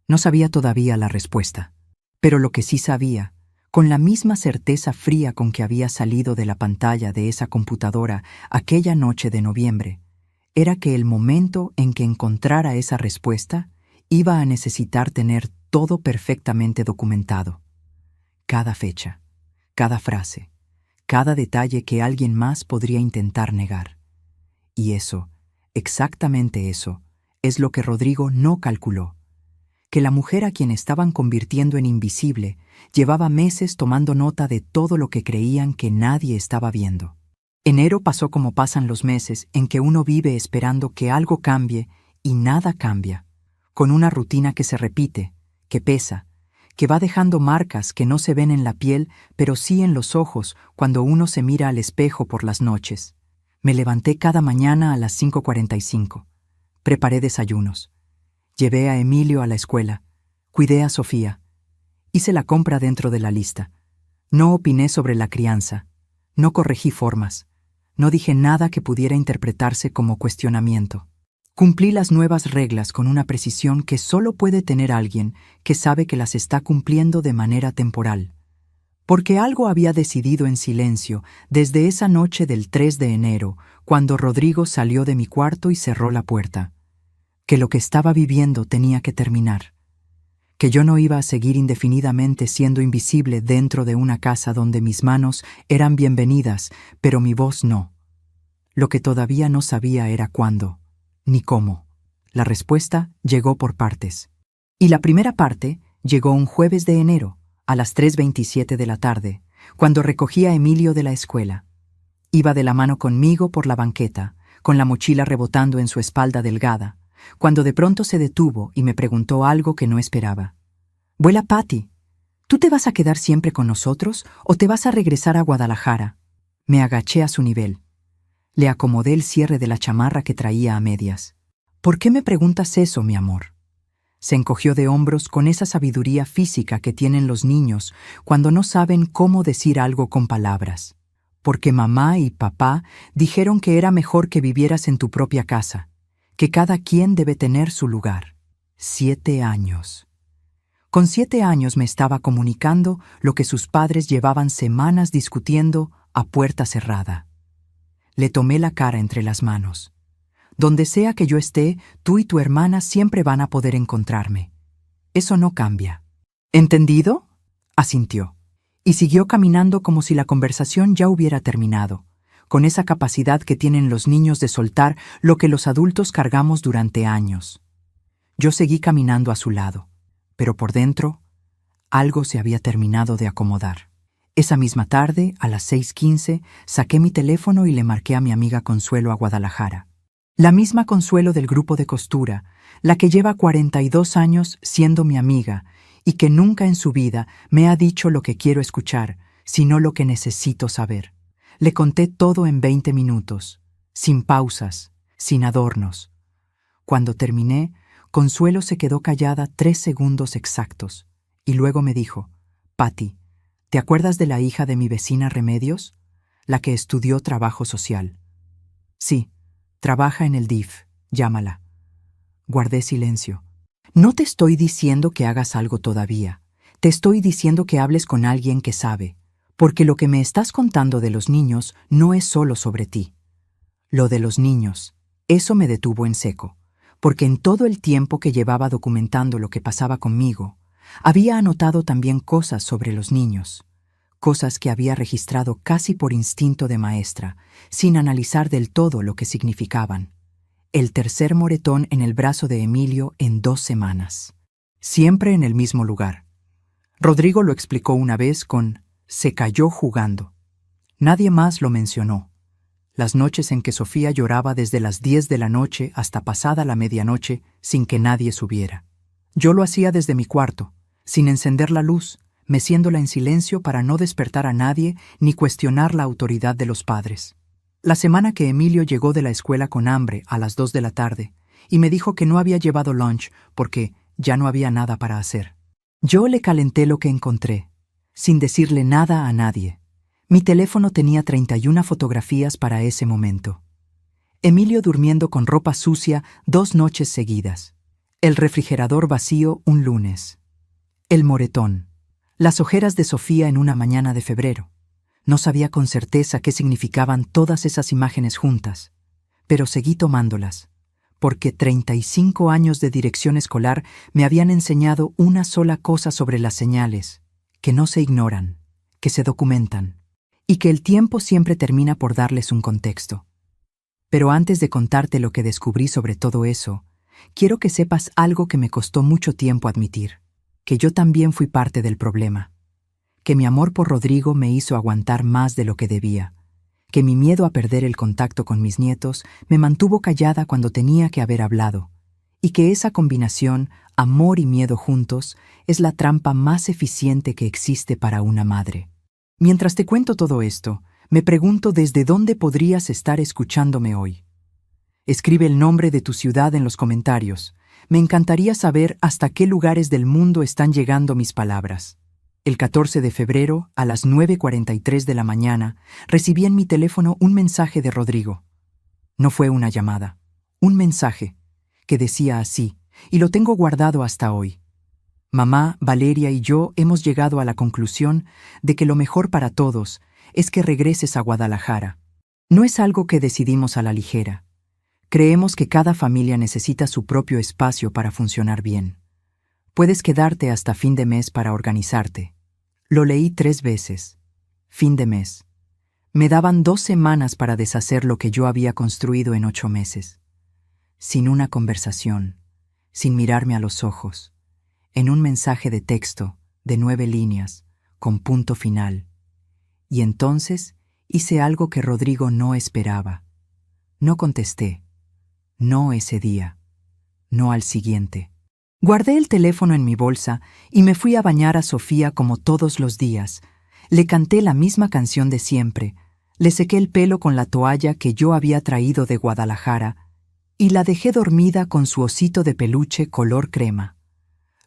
No sabía todavía la respuesta. Pero lo que sí sabía, con la misma certeza fría con que había salido de la pantalla de esa computadora aquella noche de noviembre, era que el momento en que encontrara esa respuesta iba a necesitar tener todo perfectamente documentado. Cada fecha, cada frase, cada detalle que alguien más podría intentar negar. Y eso, exactamente eso, es lo que Rodrigo no calculó. Que la mujer a quien estaban convirtiendo en invisible llevaba meses tomando nota de todo lo que creían que nadie estaba viendo. Enero pasó como pasan los meses en que uno vive esperando que algo cambie y nada cambia, con una rutina que se repite, que pesa, que va dejando marcas que no se ven en la piel, pero sí en los ojos cuando uno se mira al espejo por las noches. Me levanté cada mañana a las 5:45. Preparé desayunos. Llevé a Emilio a la escuela. Cuidé a Sofía. Hice la compra dentro de la lista. No opiné sobre la crianza. No corregí formas. No dije nada que pudiera interpretarse como cuestionamiento. Cumplí las nuevas reglas con una precisión que solo puede tener alguien que sabe que las está cumpliendo de manera temporal. Porque algo había decidido en silencio desde esa noche del 3 de enero, cuando Rodrigo salió de mi cuarto y cerró la puerta. Que lo que estaba viviendo tenía que terminar. Que yo no iba a seguir indefinidamente siendo invisible dentro de una casa donde mis manos eran bienvenidas, pero mi voz no. Lo que todavía no sabía era cuándo, ni cómo. La respuesta llegó por partes. Y la primera parte llegó un jueves de enero, a las 3:27 de la tarde, cuando recogí a Emilio de la escuela. Iba de la mano conmigo por la banqueta, con la mochila rebotando en su espalda delgada, cuando de pronto se detuvo y me preguntó algo que no esperaba. «Vuela, Patty, ¿tú te vas a quedar siempre con nosotros o te vas a regresar a Guadalajara?» Me agaché a su nivel. Le acomodé el cierre de la chamarra que traía a medias. «¿Por qué me preguntas eso, mi amor?» Se encogió de hombros con esa sabiduría física que tienen los niños cuando no saben cómo decir algo con palabras. «Porque mamá y papá dijeron que era mejor que vivieras en tu propia casa, que cada quien debe tener su lugar». 7 años. Con 7 años me estaba comunicando lo que sus padres llevaban semanas discutiendo a puerta cerrada. Le tomé la cara entre las manos. «Donde sea que yo esté, tú y tu hermana siempre van a poder encontrarme. Eso no cambia». «¿Entendido?», asintió. Y siguió caminando como si la conversación ya hubiera terminado, con esa capacidad que tienen los niños de soltar lo que los adultos cargamos durante años. Yo seguí caminando a su lado, pero por dentro, algo se había terminado de acomodar. Esa misma tarde, a las 6:15, saqué mi teléfono y le marqué a mi amiga Consuelo a Guadalajara. La misma Consuelo del grupo de costura, la que lleva 42 años siendo mi amiga y que nunca en su vida me ha dicho lo que quiero escuchar, sino lo que necesito saber. Le conté todo en 20 minutos, sin pausas, sin adornos. Cuando terminé, Consuelo se quedó callada 3 segundos exactos y luego me dijo: «Patty, ¿te acuerdas de la hija de mi vecina Remedios? La que estudió trabajo social». «Sí, trabaja en el DIF, llámala». Guardé silencio. «No te estoy diciendo que hagas algo todavía. Te estoy diciendo que hables con alguien que sabe, porque lo que me estás contando de los niños no es solo sobre ti». Lo de los niños, eso me detuvo en seco, porque en todo el tiempo que llevaba documentando lo que pasaba conmigo, había anotado también cosas sobre los niños, cosas que había registrado casi por instinto de maestra, sin analizar del todo lo que significaban. El tercer moretón en el brazo de Emilio en 2 semanas. Siempre en el mismo lugar. Rodrigo lo explicó una vez con «se cayó jugando». Nadie más lo mencionó. Las noches en que Sofía lloraba desde las 10 de la noche hasta pasada la medianoche sin que nadie supiera. Yo lo hacía desde mi cuarto, sin encender la luz, meciéndola en silencio para no despertar a nadie ni cuestionar la autoridad de los padres. La semana que Emilio llegó de la escuela con hambre a las 2 de la tarde y me dijo que no había llevado lunch porque ya no había nada para hacer. Yo le calenté lo que encontré, sin decirle nada a nadie. Mi teléfono tenía 31 fotografías para ese momento. Emilio durmiendo con ropa sucia 2 noches seguidas. El refrigerador vacío un lunes. El moretón. Las ojeras de Sofía en una mañana de febrero. No sabía con certeza qué significaban todas esas imágenes juntas, pero seguí tomándolas, porque 35 años de dirección escolar me habían enseñado una sola cosa sobre las señales, que no se ignoran, que se documentan, y que el tiempo siempre termina por darles un contexto. Pero antes de contarte lo que descubrí sobre todo eso, quiero que sepas algo que me costó mucho tiempo admitir, que yo también fui parte del problema, que mi amor por Rodrigo me hizo aguantar más de lo que debía, que mi miedo a perder el contacto con mis nietos me mantuvo callada cuando tenía que haber hablado, y que esa combinación, amor y miedo juntos, es la trampa más eficiente que existe para una madre. Mientras te cuento todo esto, me pregunto desde dónde podrías estar escuchándome hoy. Escribe el nombre de tu ciudad en los comentarios. Me encantaría saber hasta qué lugares del mundo están llegando mis palabras. El 14 de febrero, a las 9:43 de la mañana, recibí en mi teléfono un mensaje de Rodrigo. No fue una llamada, un mensaje, que decía así, y lo tengo guardado hasta hoy. Mamá, Valeria y yo hemos llegado a la conclusión de que lo mejor para todos es que regreses a Guadalajara. No es algo que decidimos a la ligera. Creemos que cada familia necesita su propio espacio para funcionar bien. Puedes quedarte hasta fin de mes para organizarte. Lo leí 3 veces. Fin de mes. Me daban 2 semanas para deshacer lo que yo había construido en 8 meses. Sin una conversación, sin mirarme a los ojos, en un mensaje de texto de 9 líneas, con punto final. Y entonces hice algo que Rodrigo no esperaba. No contesté. No ese día. No al siguiente. Guardé el teléfono en mi bolsa y me fui a bañar a Sofía como todos los días. Le canté la misma canción de siempre, le sequé el pelo con la toalla que yo había traído de Guadalajara y la dejé dormida con su osito de peluche color crema.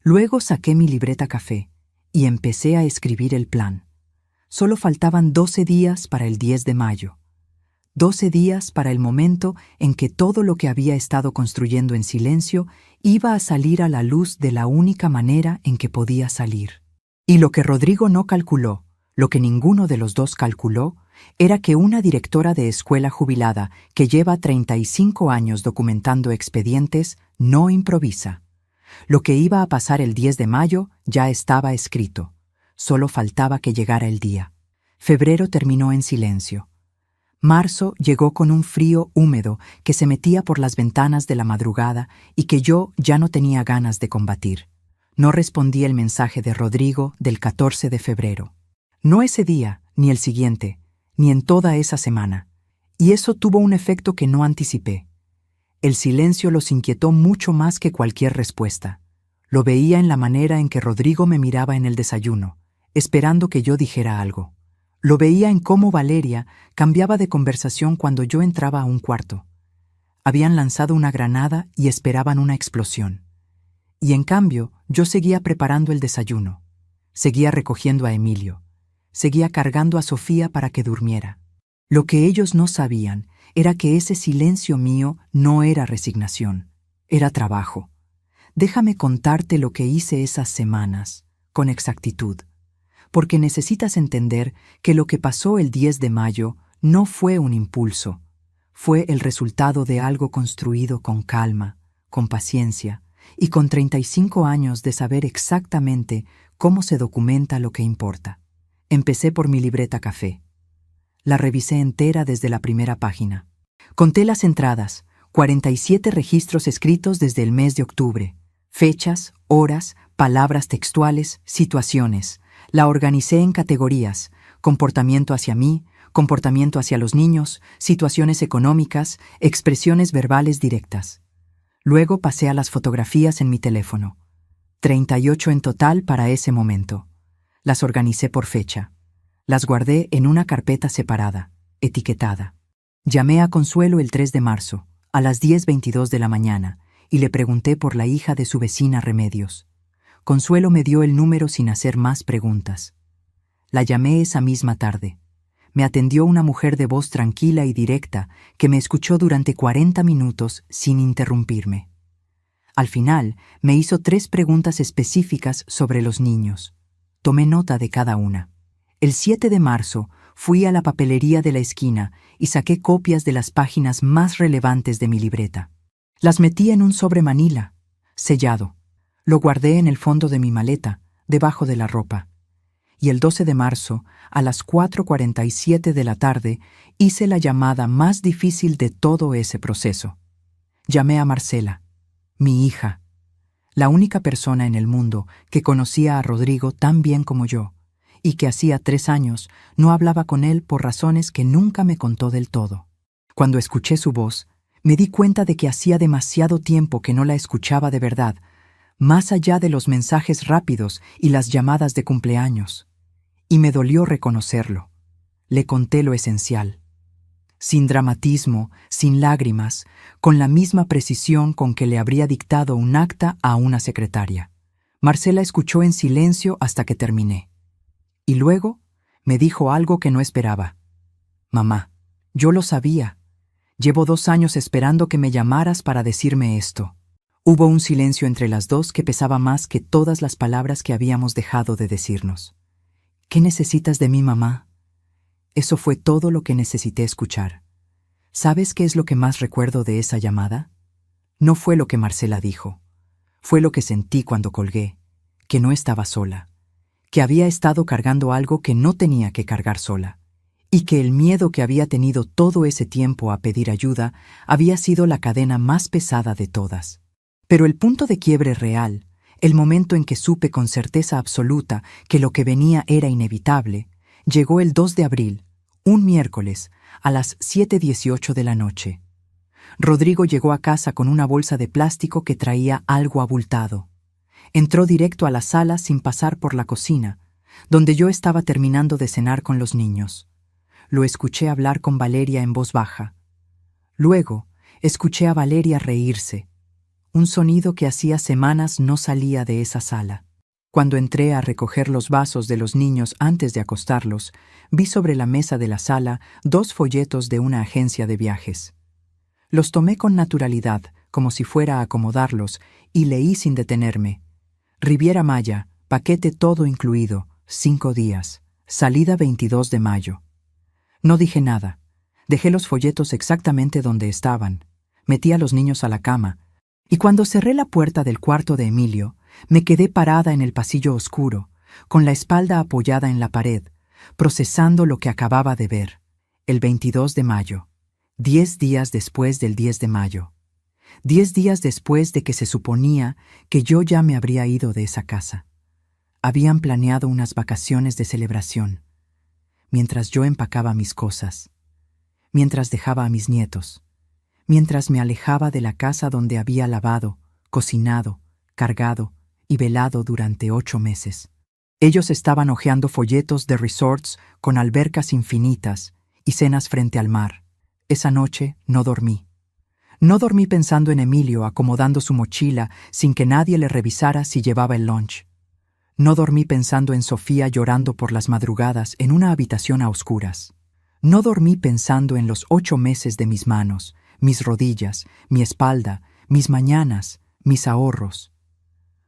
Luego saqué mi libreta café y empecé a escribir el plan. Solo faltaban 12 días para el 10 de mayo. 12 días para el momento en que todo lo que había estado construyendo en silencio iba a salir a la luz de la única manera en que podía salir. Y lo que Rodrigo no calculó, lo que ninguno de los dos calculó, era que una directora de escuela jubilada que lleva 35 años documentando expedientes no improvisa. Lo que iba a pasar el 10 de mayo ya estaba escrito. Solo faltaba que llegara el día. Febrero terminó en silencio. Marzo llegó con un frío húmedo que se metía por las ventanas de la madrugada y que yo ya no tenía ganas de combatir. No respondí el mensaje de Rodrigo del 14 de febrero. No ese día, ni el siguiente, ni en toda esa semana. Y eso tuvo un efecto que no anticipé. El silencio los inquietó mucho más que cualquier respuesta. Lo veía en la manera en que Rodrigo me miraba en el desayuno, esperando que yo dijera algo. Lo veía en cómo Valeria cambiaba de conversación cuando yo entraba a un cuarto. Habían lanzado una granada y esperaban una explosión. Y en cambio, yo seguía preparando el desayuno. Seguía recogiendo a Emilio. Seguía cargando a Sofía para que durmiera. Lo que ellos no sabían era que ese silencio mío no era resignación, era trabajo. Déjame contarte lo que hice esas semanas, con exactitud. Porque necesitas entender que lo que pasó el 10 de mayo no fue un impulso, fue el resultado de algo construido con calma, con paciencia y con 35 años de saber exactamente cómo se documenta lo que importa. Empecé por mi libreta café. La revisé entera desde la primera página. Conté las entradas, 47 registros escritos desde el mes de octubre, fechas, horas, palabras textuales, situaciones. La organicé en categorías: comportamiento hacia mí, comportamiento hacia los niños, situaciones económicas, expresiones verbales directas. Luego pasé a las fotografías en mi teléfono. 38 en total para ese momento. Las organicé por fecha. Las guardé en una carpeta separada, etiquetada. Llamé a Consuelo el 3 de marzo, a las 10:22 de la mañana, y le pregunté por la hija de su vecina Remedios. Consuelo me dio el número sin hacer más preguntas. La llamé esa misma tarde. Me atendió una mujer de voz tranquila y directa que me escuchó durante 40 minutos sin interrumpirme. Al final, me hizo 3 preguntas específicas sobre los niños. Tomé nota de cada una. El 7 de marzo fui a la papelería de la esquina y saqué copias de las páginas más relevantes de mi libreta. Las metí en un sobre manila, sellado. Lo guardé en el fondo de mi maleta, debajo de la ropa. Y el 12 de marzo, a las 4:47 de la tarde, hice la llamada más difícil de todo ese proceso. Llamé a Marcela, mi hija, la única persona en el mundo que conocía a Rodrigo tan bien como yo, y que hacía 3 años no hablaba con él por razones que nunca me contó del todo. Cuando escuché su voz, me di cuenta de que hacía demasiado tiempo que no la escuchaba de verdad, más allá de los mensajes rápidos y las llamadas de cumpleaños. Y me dolió reconocerlo. Le conté lo esencial. Sin dramatismo, sin lágrimas, con la misma precisión con que le habría dictado un acta a una secretaria. Marcela escuchó en silencio hasta que terminé. Y luego me dijo algo que no esperaba. Mamá, yo lo sabía. Llevo 2 años esperando que me llamaras para decirme esto. Hubo un silencio entre las dos que pesaba más que todas las palabras que habíamos dejado de decirnos. ¿Qué necesitas de mí, mamá? Eso fue todo lo que necesité escuchar. ¿Sabes qué es lo que más recuerdo de esa llamada? No fue lo que Marcela dijo. Fue lo que sentí cuando colgué, que no estaba sola, que había estado cargando algo que no tenía que cargar sola, y que el miedo que había tenido todo ese tiempo a pedir ayuda había sido la cadena más pesada de todas. Pero el punto de quiebre real, el momento en que supe con certeza absoluta que lo que venía era inevitable, llegó el 2 de abril, un miércoles, a las 7:18 de la noche. Rodrigo llegó a casa con una bolsa de plástico que traía algo abultado. Entró directo a la sala sin pasar por la cocina, donde yo estaba terminando de cenar con los niños. Lo escuché hablar con Valeria en voz baja. Luego, escuché a Valeria reírse, un sonido que hacía semanas no salía de esa sala. Cuando entré a recoger los vasos de los niños antes de acostarlos, vi sobre la mesa de la sala 2 folletos de una agencia de viajes. Los tomé con naturalidad, como si fuera a acomodarlos, y leí sin detenerme. Riviera Maya, paquete todo incluido, 5 días, salida 22 de mayo. No dije nada. Dejé los folletos exactamente donde estaban. Metí a los niños a la cama, y cuando cerré la puerta del cuarto de Emilio, me quedé parada en el pasillo oscuro, con la espalda apoyada en la pared, procesando lo que acababa de ver. El 22 de mayo, 10 días después del 10 de mayo. 10 días después de que se suponía que yo ya me habría ido de esa casa. Habían planeado unas vacaciones de celebración, mientras yo empacaba mis cosas, mientras dejaba a mis nietos, mientras me alejaba de la casa donde había lavado, cocinado, cargado y velado durante 8 meses. Ellos estaban hojeando folletos de resorts con albercas infinitas y cenas frente al mar. Esa noche no dormí. No dormí pensando en Emilio acomodando su mochila sin que nadie le revisara si llevaba el lunch. No dormí pensando en Sofía llorando por las madrugadas en una habitación a oscuras. No dormí pensando en los 8 meses de mis manos, mis rodillas, mi espalda, mis mañanas, mis ahorros.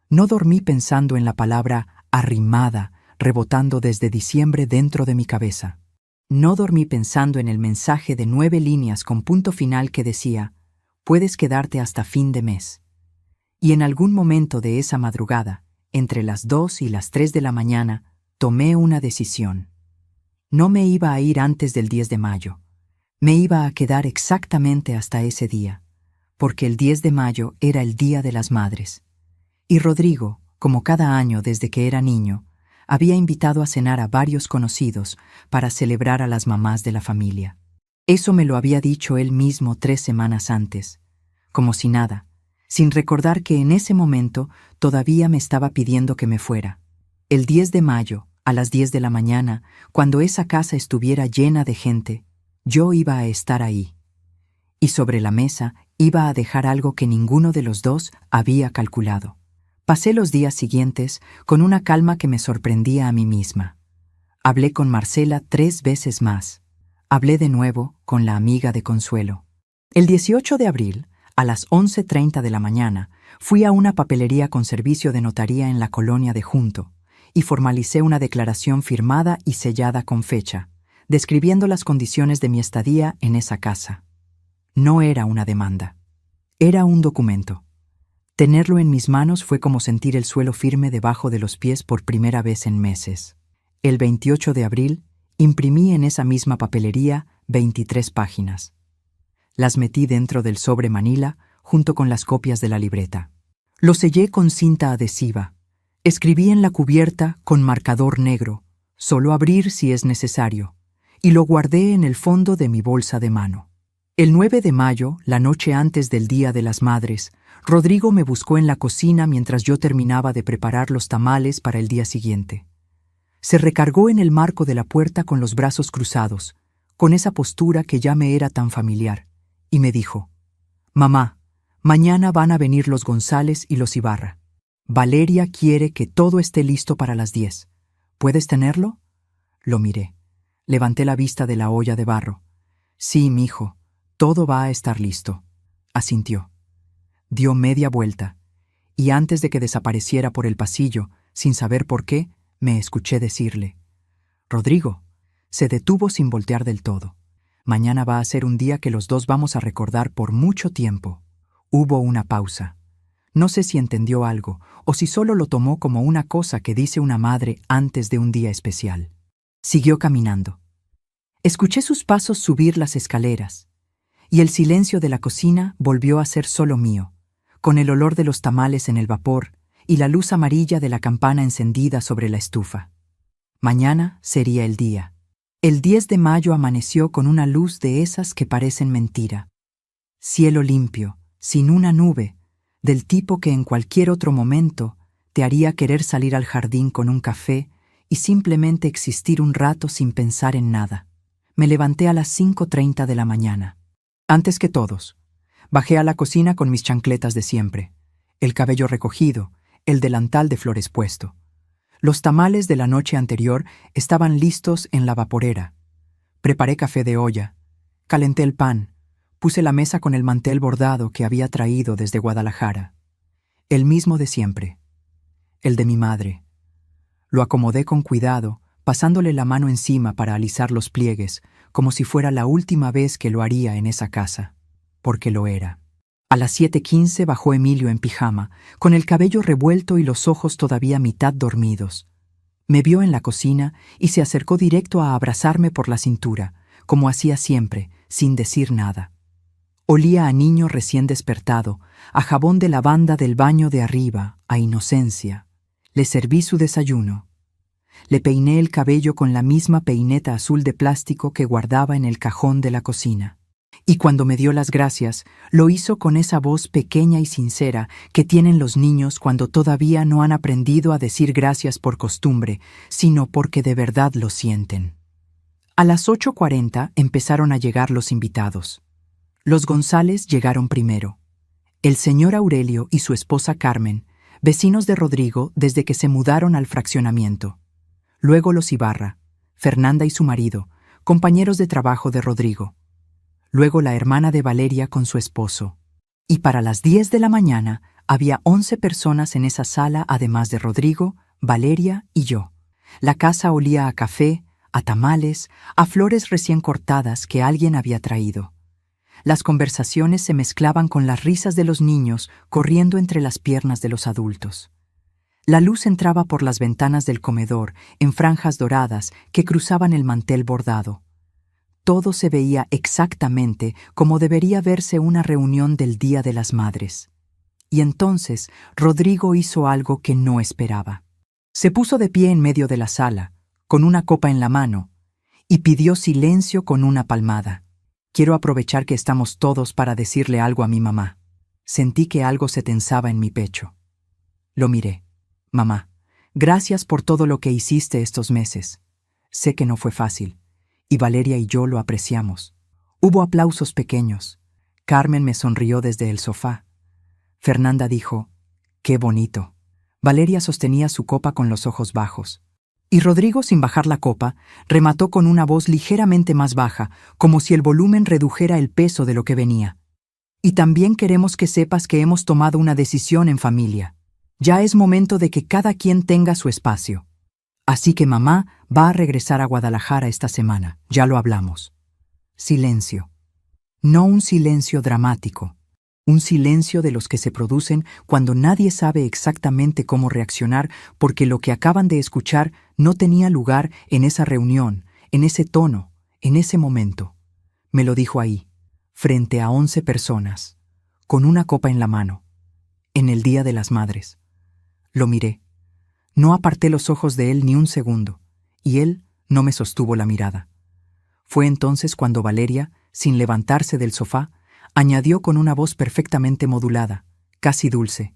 No dormí pensando en la palabra arrimada rebotando desde diciembre dentro de mi cabeza. No dormí pensando en el mensaje de 9 líneas con punto final que decía: puedes quedarte hasta fin de mes. Y en algún momento de esa madrugada, entre las 2 y las 3 de la mañana, tomé una decisión. No me iba a ir antes del 10 de mayo. Me iba a quedar exactamente hasta ese día, porque el 10 de mayo era el Día de las Madres. Y Rodrigo, como cada año desde que era niño, había invitado a cenar a varios conocidos para celebrar a las mamás de la familia. Eso me lo había dicho él mismo 3 semanas antes, como si nada, sin recordar que en ese momento todavía me estaba pidiendo que me fuera. El 10 de mayo, a las 10 de la mañana, cuando esa casa estuviera llena de gente, yo iba a estar ahí. Y sobre la mesa iba a dejar algo que ninguno de los dos había calculado. Pasé los días siguientes con una calma que me sorprendía a mí misma. Hablé con Marcela 3 veces más. Hablé de nuevo con la amiga de Consuelo. El 18 de abril, a las 11:30 de la mañana, fui a una papelería con servicio de notaría en la colonia de Junto y formalicé una declaración firmada y sellada con fecha, describiendo las condiciones de mi estadía en esa casa. No era una demanda. Era un documento. Tenerlo en mis manos fue como sentir el suelo firme debajo de los pies por primera vez en meses. El 28 de abril, imprimí en esa misma papelería 23 páginas. Las metí dentro del sobre manila junto con las copias de la libreta. Lo sellé con cinta adhesiva. Escribí en la cubierta con marcador negro, solo abrir si es necesario, y lo guardé en el fondo de mi bolsa de mano. El 9 de mayo, la noche antes del Día de las Madres, Rodrigo me buscó en la cocina mientras yo terminaba de preparar los tamales para el día siguiente. Se recargó en el marco de la puerta con los brazos cruzados, con esa postura que ya me era tan familiar, y me dijo: «Mamá, mañana van a venir los González y los Ibarra. Valeria quiere que todo esté listo para las 10. ¿Puedes tenerlo?». Lo miré. Levanté la vista de la olla de barro. «Sí, mijo, todo va a estar listo», asintió. Dio media vuelta, y antes de que desapareciera por el pasillo, sin saber por qué, me escuché decirle: «Rodrigo». Se detuvo sin voltear del todo. «Mañana va a ser un día que los dos vamos a recordar por mucho tiempo». Hubo una pausa. No sé si entendió algo, o si solo lo tomó como una cosa que dice una madre antes de un día especial. Siguió caminando. Escuché sus pasos subir las escaleras, y el silencio de la cocina volvió a ser solo mío, con el olor de los tamales en el vapor y la luz amarilla de la campana encendida sobre la estufa. Mañana sería el día. El 10 de mayo amaneció con una luz de esas que parecen mentira. Cielo limpio, sin una nube, del tipo que en cualquier otro momento te haría querer salir al jardín con un café y simplemente existir un rato sin pensar en nada. Me levanté a las 5:30 de la mañana. Antes que todos, bajé a la cocina con mis chancletas de siempre, el cabello recogido, el delantal de flores puesto. Los tamales de la noche anterior estaban listos en la vaporera. Preparé café de olla, calenté el pan, puse la mesa con el mantel bordado que había traído desde Guadalajara. El mismo de siempre, el de mi madre. Lo acomodé con cuidado, pasándole la mano encima para alisar los pliegues, como si fuera la última vez que lo haría en esa casa, porque lo era. A las 7:15 bajó Emilio en pijama, con el cabello revuelto y los ojos todavía mitad dormidos. Me vio en la cocina y se acercó directo a abrazarme por la cintura, como hacía siempre, sin decir nada. Olía a niño recién despertado, a jabón de lavanda del baño de arriba, a inocencia. Le serví su desayuno. Le peiné el cabello con la misma peineta azul de plástico que guardaba en el cajón de la cocina. Y cuando me dio las gracias, lo hizo con esa voz pequeña y sincera que tienen los niños cuando todavía no han aprendido a decir gracias por costumbre, sino porque de verdad lo sienten. A las 8:40 empezaron a llegar los invitados. Los González llegaron primero. El señor Aurelio y su esposa Carmen, vecinos de Rodrigo desde que se mudaron al fraccionamiento. Luego los Ibarra, Fernanda y su marido, compañeros de trabajo de Rodrigo. Luego la hermana de Valeria con su esposo. Y para las 10 de la mañana había 11 personas en esa sala además de Rodrigo, Valeria y yo. La casa olía a café, a tamales, a flores recién cortadas que alguien había traído. Las conversaciones se mezclaban con las risas de los niños corriendo entre las piernas de los adultos. La luz entraba por las ventanas del comedor en franjas doradas que cruzaban el mantel bordado. Todo se veía exactamente como debería verse una reunión del Día de las Madres. Y entonces Rodrigo hizo algo que no esperaba. Se puso de pie en medio de la sala, con una copa en la mano, y pidió silencio con una palmada. «Quiero aprovechar que estamos todos para decirle algo a mi mamá». Sentí que algo se tensaba en mi pecho. Lo miré. «Mamá, gracias por todo lo que hiciste estos meses. Sé que no fue fácil, y Valeria y yo lo apreciamos». Hubo aplausos pequeños. Carmen me sonrió desde el sofá. Fernanda dijo: «Qué bonito». Valeria sostenía su copa con los ojos bajos. Y Rodrigo, sin bajar la copa, remató con una voz ligeramente más baja, como si el volumen redujera el peso de lo que venía. Y también queremos que sepas que hemos tomado una decisión en familia. Ya es momento de que cada quien tenga su espacio. Así que mamá va a regresar a Guadalajara esta semana, ya lo hablamos. Silencio. No un silencio dramático. Un silencio de los que se producen cuando nadie sabe exactamente cómo reaccionar porque lo que acaban de escuchar no tenía lugar en esa reunión, en ese tono, en ese momento. Me lo dijo ahí, frente a 11 personas, con una copa en la mano, en el Día de las Madres. Lo miré. No aparté los ojos de él ni un segundo, y él no me sostuvo la mirada. Fue entonces cuando Valeria, sin levantarse del sofá, añadió con una voz perfectamente modulada, casi dulce: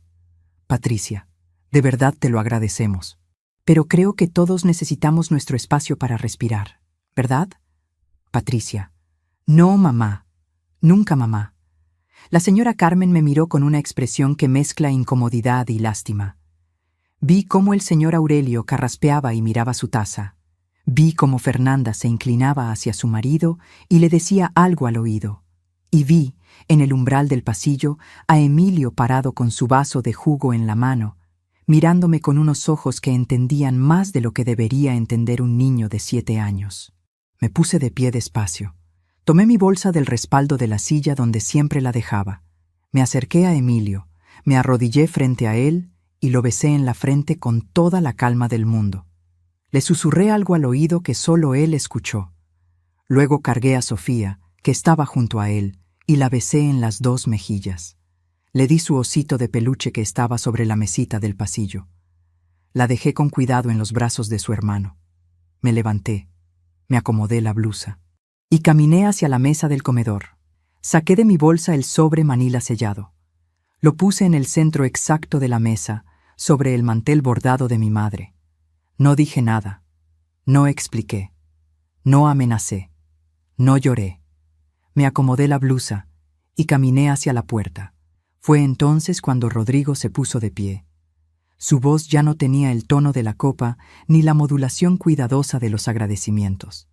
Patricia, de verdad te lo agradecemos. Pero creo que todos necesitamos nuestro espacio para respirar, ¿verdad? Patricia: no, mamá. Nunca, mamá. La señora Carmen me miró con una expresión que mezcla incomodidad y lástima. Vi cómo el señor Aurelio carraspeaba y miraba su taza. Vi cómo Fernanda se inclinaba hacia su marido y le decía algo al oído. Y vi, en el umbral del pasillo, a Emilio parado con su vaso de jugo en la mano, mirándome con unos ojos que entendían más de lo que debería entender un niño de 7 años. Me puse de pie despacio. Tomé mi bolsa del respaldo de la silla donde siempre la dejaba. Me acerqué a Emilio, me arrodillé frente a él y lo besé en la frente con toda la calma del mundo. Le susurré algo al oído que solo él escuchó. Luego cargué a Sofía, que estaba junto a él, y la besé en las 2 mejillas. Le di su osito de peluche que estaba sobre la mesita del pasillo. La dejé con cuidado en los brazos de su hermano. Me levanté, me acomodé la blusa y caminé hacia la mesa del comedor. Saqué de mi bolsa el sobre manila sellado. Lo puse en el centro exacto de la mesa, sobre el mantel bordado de mi madre. No dije nada, no expliqué, no amenacé, no lloré. Me acomodé la blusa y caminé hacia la puerta. Fue entonces cuando Rodrigo se puso de pie. Su voz ya no tenía el tono de la copa ni la modulación cuidadosa de los agradecimientos.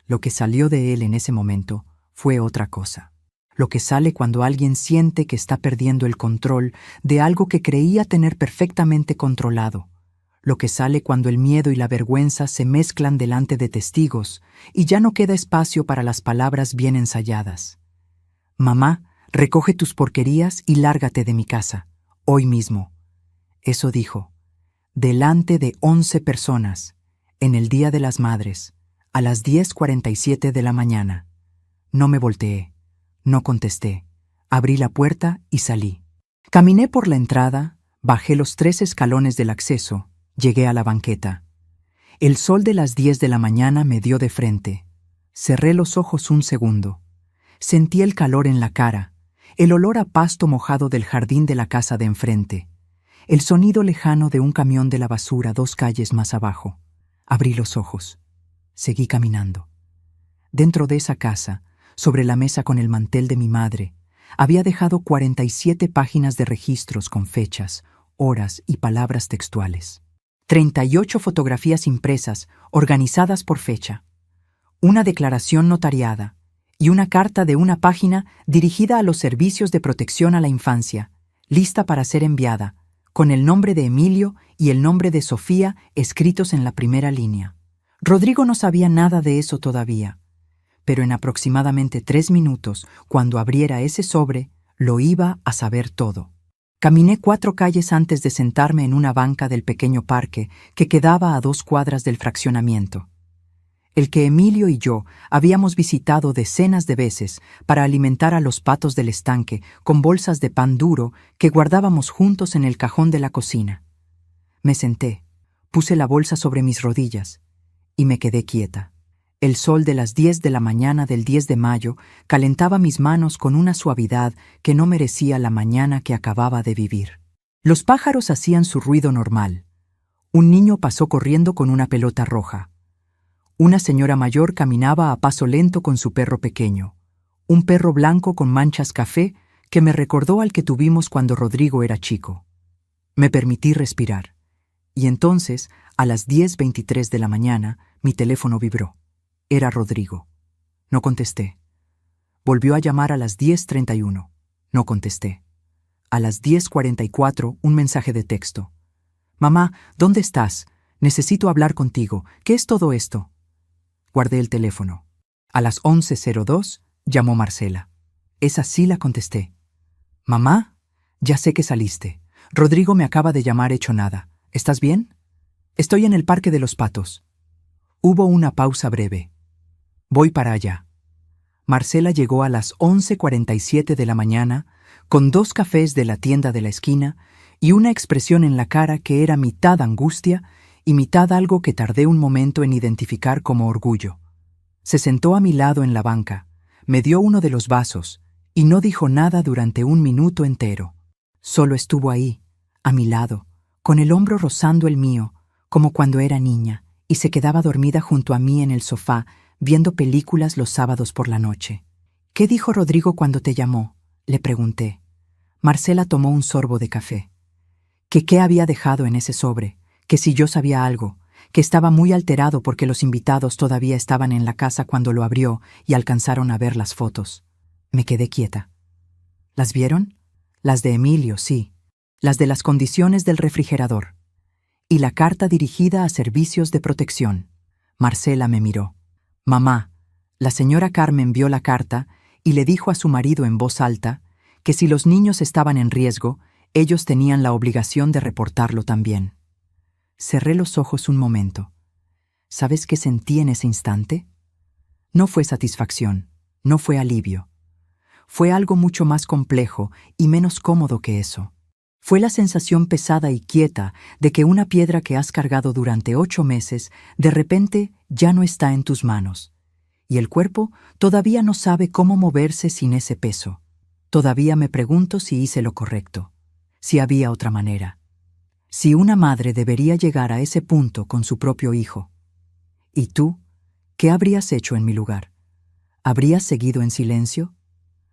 Lo que salió de él en ese momento fue otra cosa. Lo que sale cuando alguien siente que está perdiendo el control de algo que creía tener perfectamente controlado. Lo que sale cuando el miedo y la vergüenza se mezclan delante de testigos y ya no queda espacio para las palabras bien ensayadas. Mamá, recoge tus porquerías y lárgate de mi casa, hoy mismo. Eso dijo, delante de 11 personas, en el Día de las Madres, a las 10:47 de la mañana. No me volteé, no contesté. Abrí la puerta y salí. Caminé por la entrada, bajé los 3 escalones del acceso, llegué a la banqueta. El sol de las 10 de la mañana me dio de frente. Cerré los ojos un segundo. Sentí el calor en la cara, el olor a pasto mojado del jardín de la casa de enfrente, el sonido lejano de un camión de la basura 2 calles más abajo. Abrí los ojos. Seguí caminando. Dentro de esa casa, sobre la mesa con el mantel de mi madre, había dejado 47 páginas de registros con fechas, horas y palabras textuales. 38 fotografías impresas, organizadas por fecha. Una declaración notariada y una carta de 1 página dirigida a los servicios de protección a la infancia, lista para ser enviada, con el nombre de Emilio y el nombre de Sofía escritos en la primera línea. Rodrigo no sabía nada de eso todavía, pero en aproximadamente 3 minutos, cuando abriera ese sobre, lo iba a saber todo. Caminé 4 calles antes de sentarme en una banca del pequeño parque que quedaba a 2 cuadras del fraccionamiento. El que Emilio y yo habíamos visitado decenas de veces para alimentar a los patos del estanque con bolsas de pan duro que guardábamos juntos en el cajón de la cocina. Me senté, puse la bolsa sobre mis rodillas y me quedé quieta. El sol de las 10 de la mañana del 10 de mayo calentaba mis manos con una suavidad que no merecía la mañana que acababa de vivir. Los pájaros hacían su ruido normal. Un niño pasó corriendo con una pelota roja. Una señora mayor caminaba a paso lento con su perro pequeño, un perro blanco con manchas café que me recordó al que tuvimos cuando Rodrigo era chico. Me permití respirar. Y entonces, a las 10:23 de la mañana, mi teléfono vibró. Era Rodrigo. No contesté. Volvió a llamar a las 10:31. No contesté. A las 10:44, un mensaje de texto. «Mamá, ¿dónde estás? Necesito hablar contigo. ¿Qué es todo esto?» Guardé el teléfono. A las 11:02, llamó Marcela. Esa sí la contesté. «Mamá, ya sé que saliste. Rodrigo me acaba de llamar hecho nada. ¿Estás bien?» «Estoy en el Parque de los Patos». Hubo una pausa breve. «Voy para allá». Marcela llegó a las 11:47 de la mañana con 2 cafés de la tienda de la esquina y una expresión en la cara que era mitad angustia y mitad algo que tardé un momento en identificar como orgullo. Se sentó a mi lado en la banca, me dio uno de los vasos y no dijo nada durante 1 minuto entero. Solo estuvo ahí, a mi lado, con el hombro rozando el mío, como cuando era niña, y se quedaba dormida junto a mí en el sofá, viendo películas los sábados por la noche. «¿Qué dijo Rodrigo cuando te llamó?», le pregunté. Marcela tomó un sorbo de café. Que qué había dejado en ese sobre, que si yo sabía algo, que estaba muy alterado porque los invitados todavía estaban en la casa cuando lo abrió y alcanzaron a ver las fotos. Me quedé quieta. ¿Las vieron? Las de Emilio, sí. Las de las condiciones del refrigerador. Y la carta dirigida a servicios de protección. Marcela me miró. «Mamá, la señora Carmen vio la carta y le dijo a su marido en voz alta que si los niños estaban en riesgo, ellos tenían la obligación de reportarlo también». Cerré los ojos un momento. ¿Sabes qué sentí en ese instante? No fue satisfacción, no fue alivio. Fue algo mucho más complejo y menos cómodo que eso. Fue la sensación pesada y quieta de que una piedra que has cargado durante 8 meses de repente ya no está en tus manos. Y el cuerpo todavía no sabe cómo moverse sin ese peso. Todavía me pregunto si hice lo correcto, si había otra manera. Si una madre debería llegar a ese punto con su propio hijo. ¿Y tú? ¿Qué habrías hecho en mi lugar? ¿Habrías seguido en silencio?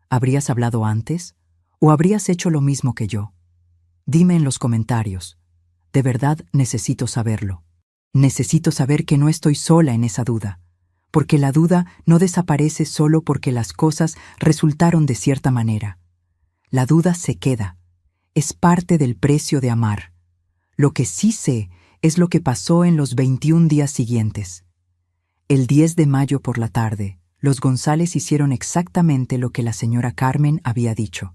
¿Habrías hablado antes? ¿O habrías hecho lo mismo que yo? Dime en los comentarios. De verdad necesito saberlo. Necesito saber que no estoy sola en esa duda, porque la duda no desaparece solo porque las cosas resultaron de cierta manera. La duda se queda. Es parte del precio de amar. Lo que sí sé es lo que pasó en los 21 días siguientes. El 10 de mayo por la tarde, los González hicieron exactamente lo que la señora Carmen había dicho.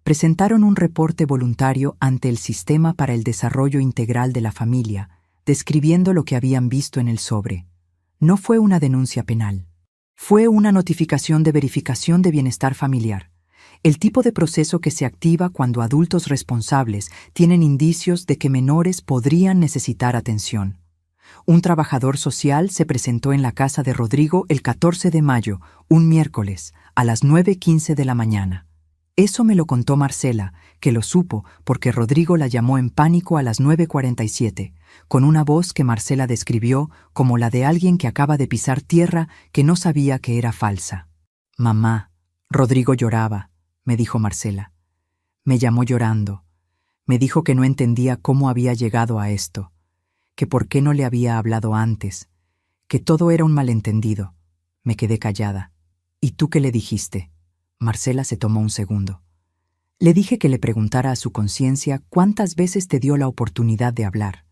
Presentaron un reporte voluntario ante el Sistema para el Desarrollo Integral de la Familia, describiendo lo que habían visto en el sobre. No fue una denuncia penal. Fue una notificación de verificación de bienestar familiar. El tipo de proceso que se activa cuando adultos responsables tienen indicios de que menores podrían necesitar atención. Un trabajador social se presentó en la casa de Rodrigo el 14 de mayo, un miércoles, a las 9:15 de la mañana. Eso me lo contó Marcela, que lo supo porque Rodrigo la llamó en pánico a las 9:47, con una voz que Marcela describió como la de alguien que acaba de pisar tierra que no sabía que era falsa. «Mamá, Rodrigo lloraba», me dijo Marcela. Me llamó llorando. Me dijo que no entendía cómo había llegado a esto, que por qué no le había hablado antes, que todo era un malentendido. Me quedé callada. «¿Y tú qué le dijiste?» Marcela se tomó un segundo. Le dije que le preguntara a su conciencia cuántas veces te dio la oportunidad de hablar.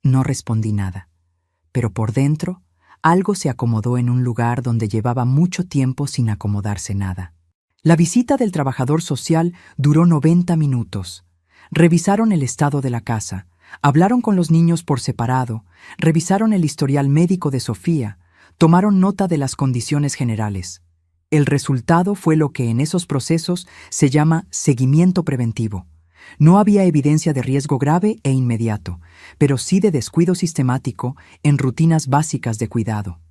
No respondí nada, pero por dentro algo se acomodó en un lugar donde llevaba mucho tiempo sin acomodarse nada. La visita del trabajador social duró 90 minutos. Revisaron el estado de la casa, hablaron con los niños por separado, revisaron el historial médico de Sofía, tomaron nota de las condiciones generales. El resultado fue lo que en esos procesos se llama seguimiento preventivo. No había evidencia de riesgo grave e inmediato, pero sí de descuido sistemático en rutinas básicas de cuidado.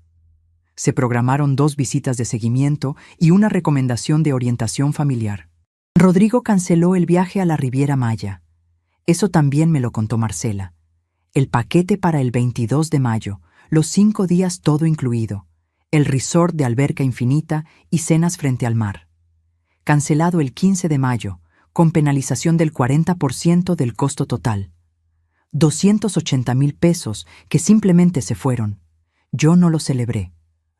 Se programaron 2 visitas de seguimiento y una recomendación de orientación familiar. Rodrigo canceló el viaje a la Riviera Maya. Eso también me lo contó Marcela. El paquete para el 22 de mayo, los 5 días todo incluido, el resort de alberca infinita y cenas frente al mar. Cancelado el 15 de mayo, con penalización del 40% del costo total. 280,000 pesos que simplemente se fueron. Yo no lo celebré.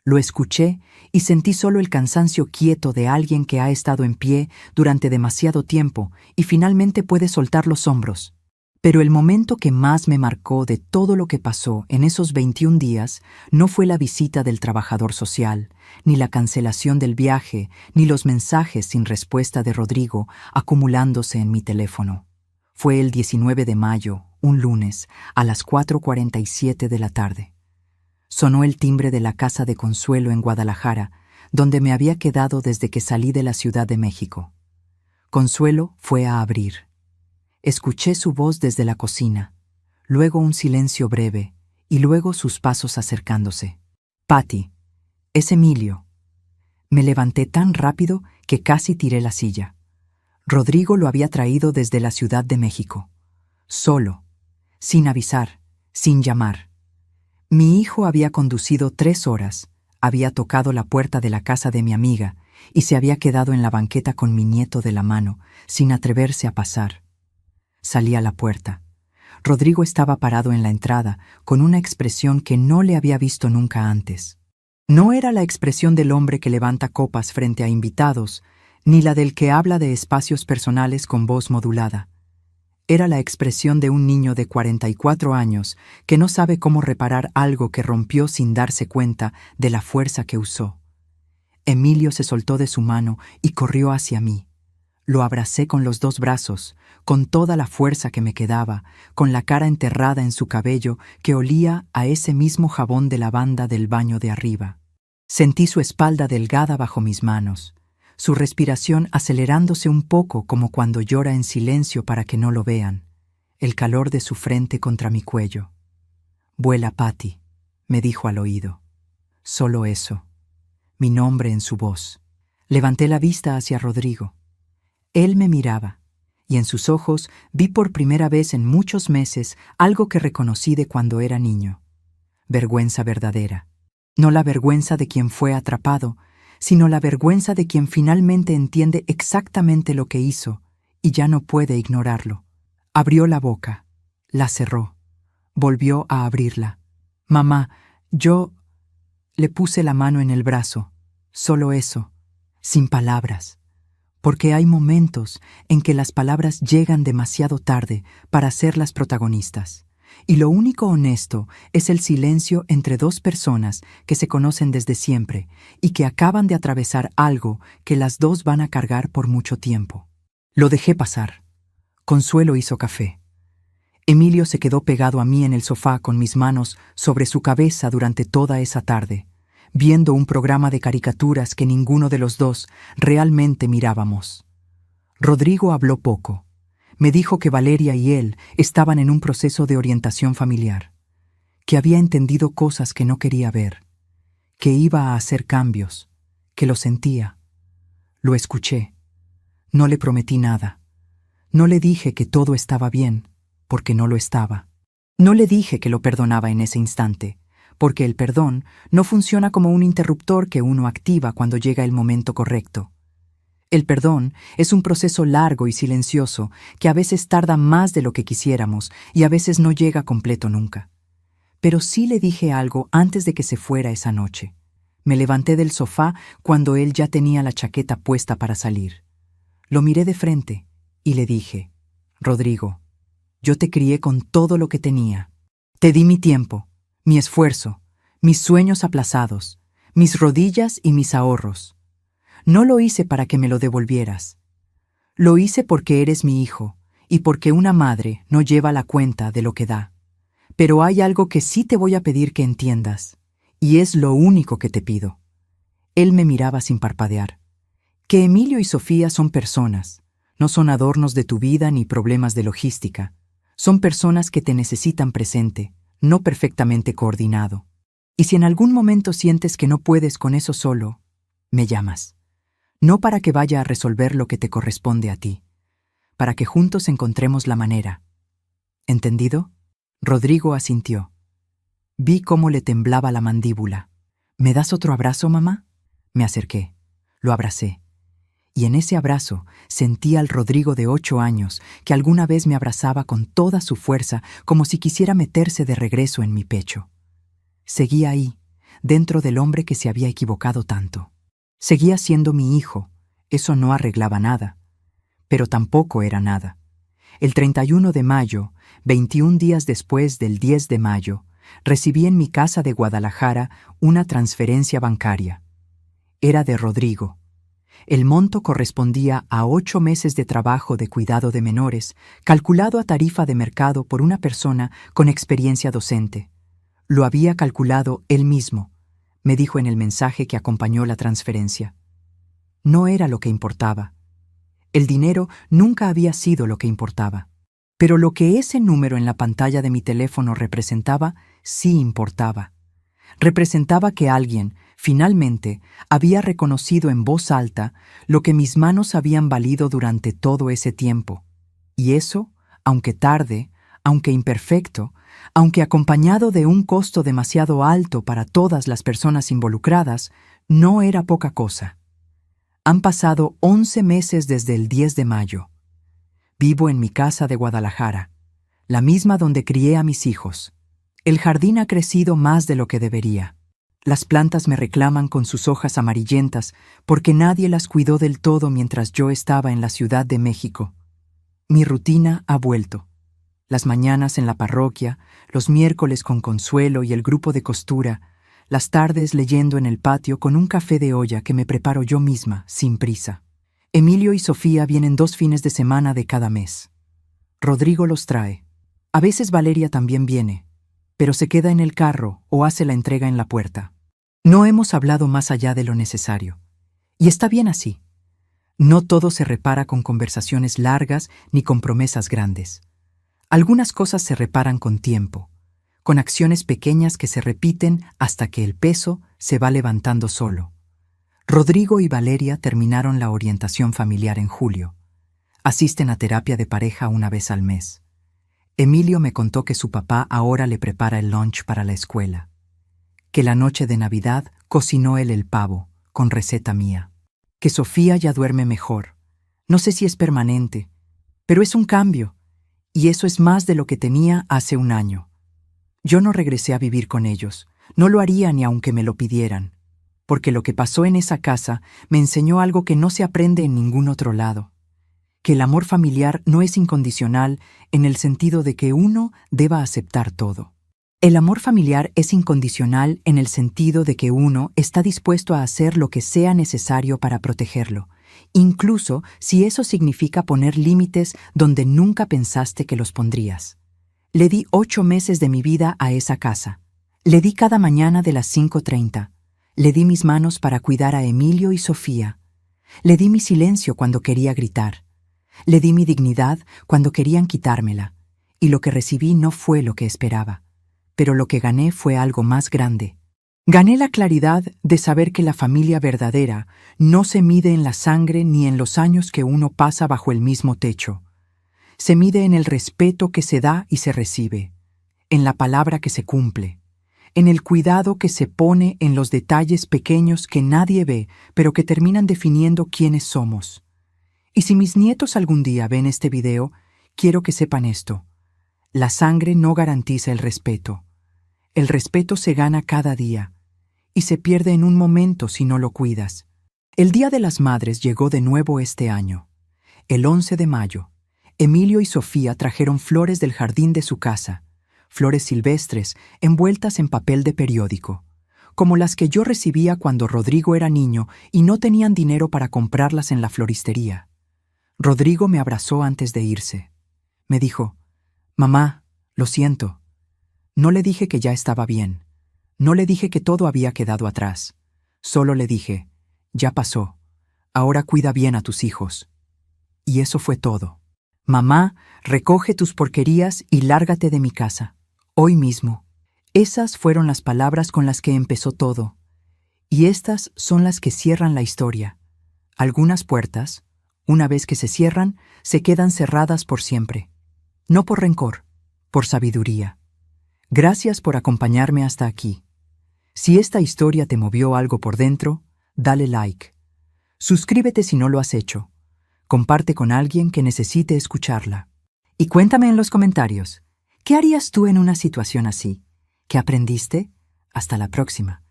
Lo escuché y sentí solo el cansancio quieto de alguien que ha estado en pie durante demasiado tiempo y finalmente puede soltar los hombros. Pero el momento que más me marcó de todo lo que pasó en esos 21 días no fue la visita del trabajador social, ni la cancelación del viaje, ni los mensajes sin respuesta de Rodrigo acumulándose en mi teléfono. Fue el 19 de mayo, un lunes, a las 4:47 de la tarde. Sonó el timbre de la casa de Consuelo en Guadalajara, donde me había quedado desde que salí de la Ciudad de México. Consuelo fue a abrir. Escuché su voz desde la cocina, luego un silencio breve y luego sus pasos acercándose. «Patty, es Emilio». Me levanté tan rápido que casi tiré la silla. Rodrigo lo había traído desde la Ciudad de México. Solo, sin avisar, sin llamar. Mi hijo había conducido 3 horas, había tocado la puerta de la casa de mi amiga y se había quedado en la banqueta con mi nieto de la mano, sin atreverse a pasar. Salí a la puerta. Rodrigo estaba parado en la entrada, con una expresión que no le había visto nunca antes. No era la expresión del hombre que levanta copas frente a invitados, ni la del que habla de espacios personales con voz modulada. Era la expresión de un niño de 44 años que no sabe cómo reparar algo que rompió sin darse cuenta de la fuerza que usó. Emilio se soltó de su mano y corrió hacia mí. Lo abracé con los 2 brazos, con toda la fuerza que me quedaba, con la cara enterrada en su cabello que olía a ese mismo jabón de lavanda del baño de arriba. Sentí su espalda delgada bajo mis manos, su respiración acelerándose un poco como cuando llora en silencio para que no lo vean, el calor de su frente contra mi cuello. «Vuela, Patty», me dijo al oído. Solo eso. Mi nombre en su voz. Levanté la vista hacia Rodrigo. Él me miraba, y en sus ojos vi por primera vez en muchos meses algo que reconocí de cuando era niño. Vergüenza verdadera. No la vergüenza de quien fue atrapado, sino la vergüenza de quien finalmente entiende exactamente lo que hizo y ya no puede ignorarlo. Abrió la boca, la cerró, volvió a abrirla. «Mamá, yo…» Le puse la mano en el brazo, solo eso, sin palabras. Porque hay momentos en que las palabras llegan demasiado tarde para ser las protagonistas. Y lo único honesto es el silencio entre 2 personas que se conocen desde siempre y que acaban de atravesar algo que las 2 van a cargar por mucho tiempo. Lo dejé pasar. Consuelo hizo café. Emilio se quedó pegado a mí en el sofá con mis manos sobre su cabeza durante toda esa tarde, viendo un programa de caricaturas que ninguno de los 2 realmente mirábamos. Rodrigo habló poco. Me dijo que Valeria y él estaban en un proceso de orientación familiar, que había entendido cosas que no quería ver, que iba a hacer cambios, que lo sentía. Lo escuché. No le prometí nada. No le dije que todo estaba bien, porque no lo estaba. No le dije que lo perdonaba en ese instante, porque el perdón no funciona como un interruptor que uno activa cuando llega el momento correcto. El perdón es un proceso largo y silencioso que a veces tarda más de lo que quisiéramos y a veces no llega completo nunca. Pero sí le dije algo antes de que se fuera esa noche. Me levanté del sofá cuando él ya tenía la chaqueta puesta para salir. Lo miré de frente y le dije: «Rodrigo, yo te crié con todo lo que tenía. Te di mi tiempo, mi esfuerzo, mis sueños aplazados, mis rodillas y mis ahorros. No lo hice para que me lo devolvieras. Lo hice porque eres mi hijo y porque una madre no lleva la cuenta de lo que da. Pero hay algo que sí te voy a pedir que entiendas, y es lo único que te pido». Él me miraba sin parpadear. «Que Emilio y Sofía son personas, no son adornos de tu vida ni problemas de logística. Son personas que te necesitan presente, no perfectamente coordinado. Y si en algún momento sientes que no puedes con eso solo, me llamas. No para que vaya a resolver lo que te corresponde a ti, para que juntos encontremos la manera. ¿Entendido?». Rodrigo asintió. Vi cómo le temblaba la mandíbula. «¿Me das otro abrazo, mamá?». Me acerqué, lo abracé. Y en ese abrazo sentí al Rodrigo de 8 años que alguna vez me abrazaba con toda su fuerza como si quisiera meterse de regreso en mi pecho. Seguía ahí, dentro del hombre que se había equivocado tanto. Seguía siendo mi hijo, eso no arreglaba nada, pero tampoco era nada. El 31 de mayo, 21 días después del 10 de mayo, recibí en mi casa de Guadalajara una transferencia bancaria. Era de Rodrigo. El monto correspondía a 8 meses de trabajo de cuidado de menores, calculado a tarifa de mercado por una persona con experiencia docente. Lo había calculado él mismo, me dijo en el mensaje que acompañó la transferencia. No era lo que importaba. El dinero nunca había sido lo que importaba. Pero lo que ese número en la pantalla de mi teléfono representaba, sí importaba. Representaba que alguien, finalmente, había reconocido en voz alta lo que mis manos habían valido durante todo ese tiempo. Y eso, aunque tarde, aunque imperfecto, aunque acompañado de un costo demasiado alto para todas las personas involucradas, no era poca cosa. Han pasado 11 meses desde el 10 de mayo. Vivo en mi casa de Guadalajara, la misma donde crié a mis hijos. El jardín ha crecido más de lo que debería. Las plantas me reclaman con sus hojas amarillentas porque nadie las cuidó del todo mientras yo estaba en la Ciudad de México. Mi rutina ha vuelto. Las mañanas en la parroquia, los miércoles con Consuelo y el grupo de costura, las tardes leyendo en el patio con un café de olla que me preparo yo misma, sin prisa. Emilio y Sofía vienen 2 fines de semana de cada mes. Rodrigo los trae. A veces Valeria también viene, pero se queda en el carro o hace la entrega en la puerta. No hemos hablado más allá de lo necesario. Y está bien así. No todo se repara con conversaciones largas ni con promesas grandes. Algunas cosas se reparan con tiempo, con acciones pequeñas que se repiten hasta que el peso se va levantando solo. Rodrigo y Valeria terminaron la orientación familiar en julio. Asisten a terapia de pareja una vez al mes. Emilio me contó que su papá ahora le prepara el lunch para la escuela. Que la noche de Navidad cocinó él el pavo, con receta mía. Que Sofía ya duerme mejor. No sé si es permanente, pero es un cambio, y eso es más de lo que tenía hace un año. Yo no regresé a vivir con ellos, no lo haría ni aunque me lo pidieran, porque lo que pasó en esa casa me enseñó algo que no se aprende en ningún otro lado. Que el amor familiar no es incondicional en el sentido de que uno deba aceptar todo. El amor familiar es incondicional en el sentido de que uno está dispuesto a hacer lo que sea necesario para protegerlo, incluso si eso significa poner límites donde nunca pensaste que los pondrías. Le di 8 meses de mi vida a esa casa. Le di cada mañana de las 5:30. Le di mis manos para cuidar a Emilio y Sofía. Le di mi silencio cuando quería gritar. Le di mi dignidad cuando querían quitármela. Y lo que recibí no fue lo que esperaba. Pero lo que gané fue algo más grande. Gané la claridad de saber que la familia verdadera no se mide en la sangre ni en los años que uno pasa bajo el mismo techo. Se mide en el respeto que se da y se recibe, en la palabra que se cumple, en el cuidado que se pone en los detalles pequeños que nadie ve, pero que terminan definiendo quiénes somos. Y si mis nietos algún día ven este video, quiero que sepan esto. La sangre no garantiza el respeto. El respeto se gana cada día, y se pierde en un momento si no lo cuidas. El Día de las Madres llegó de nuevo este año. El 11 de mayo, Emilio y Sofía trajeron flores del jardín de su casa, flores silvestres envueltas en papel de periódico, como las que yo recibía cuando Rodrigo era niño y no tenían dinero para comprarlas en la floristería. Rodrigo me abrazó antes de irse. Me dijo, «Mamá, lo siento». No le dije que ya estaba bien. No le dije que todo había quedado atrás. Solo le dije, «Ya pasó. Ahora cuida bien a tus hijos». Y eso fue todo. «Mamá, recoge tus porquerías y lárgate de mi casa. Hoy mismo». Esas fueron las palabras con las que empezó todo. Y estas son las que cierran la historia. Algunas puertas, una vez que se cierran, se quedan cerradas por siempre. No por rencor, por sabiduría. Gracias por acompañarme hasta aquí. Si esta historia te movió algo por dentro, dale like. Suscríbete si no lo has hecho. Comparte con alguien que necesite escucharla. Y cuéntame en los comentarios, ¿qué harías tú en una situación así? ¿Qué aprendiste? Hasta la próxima.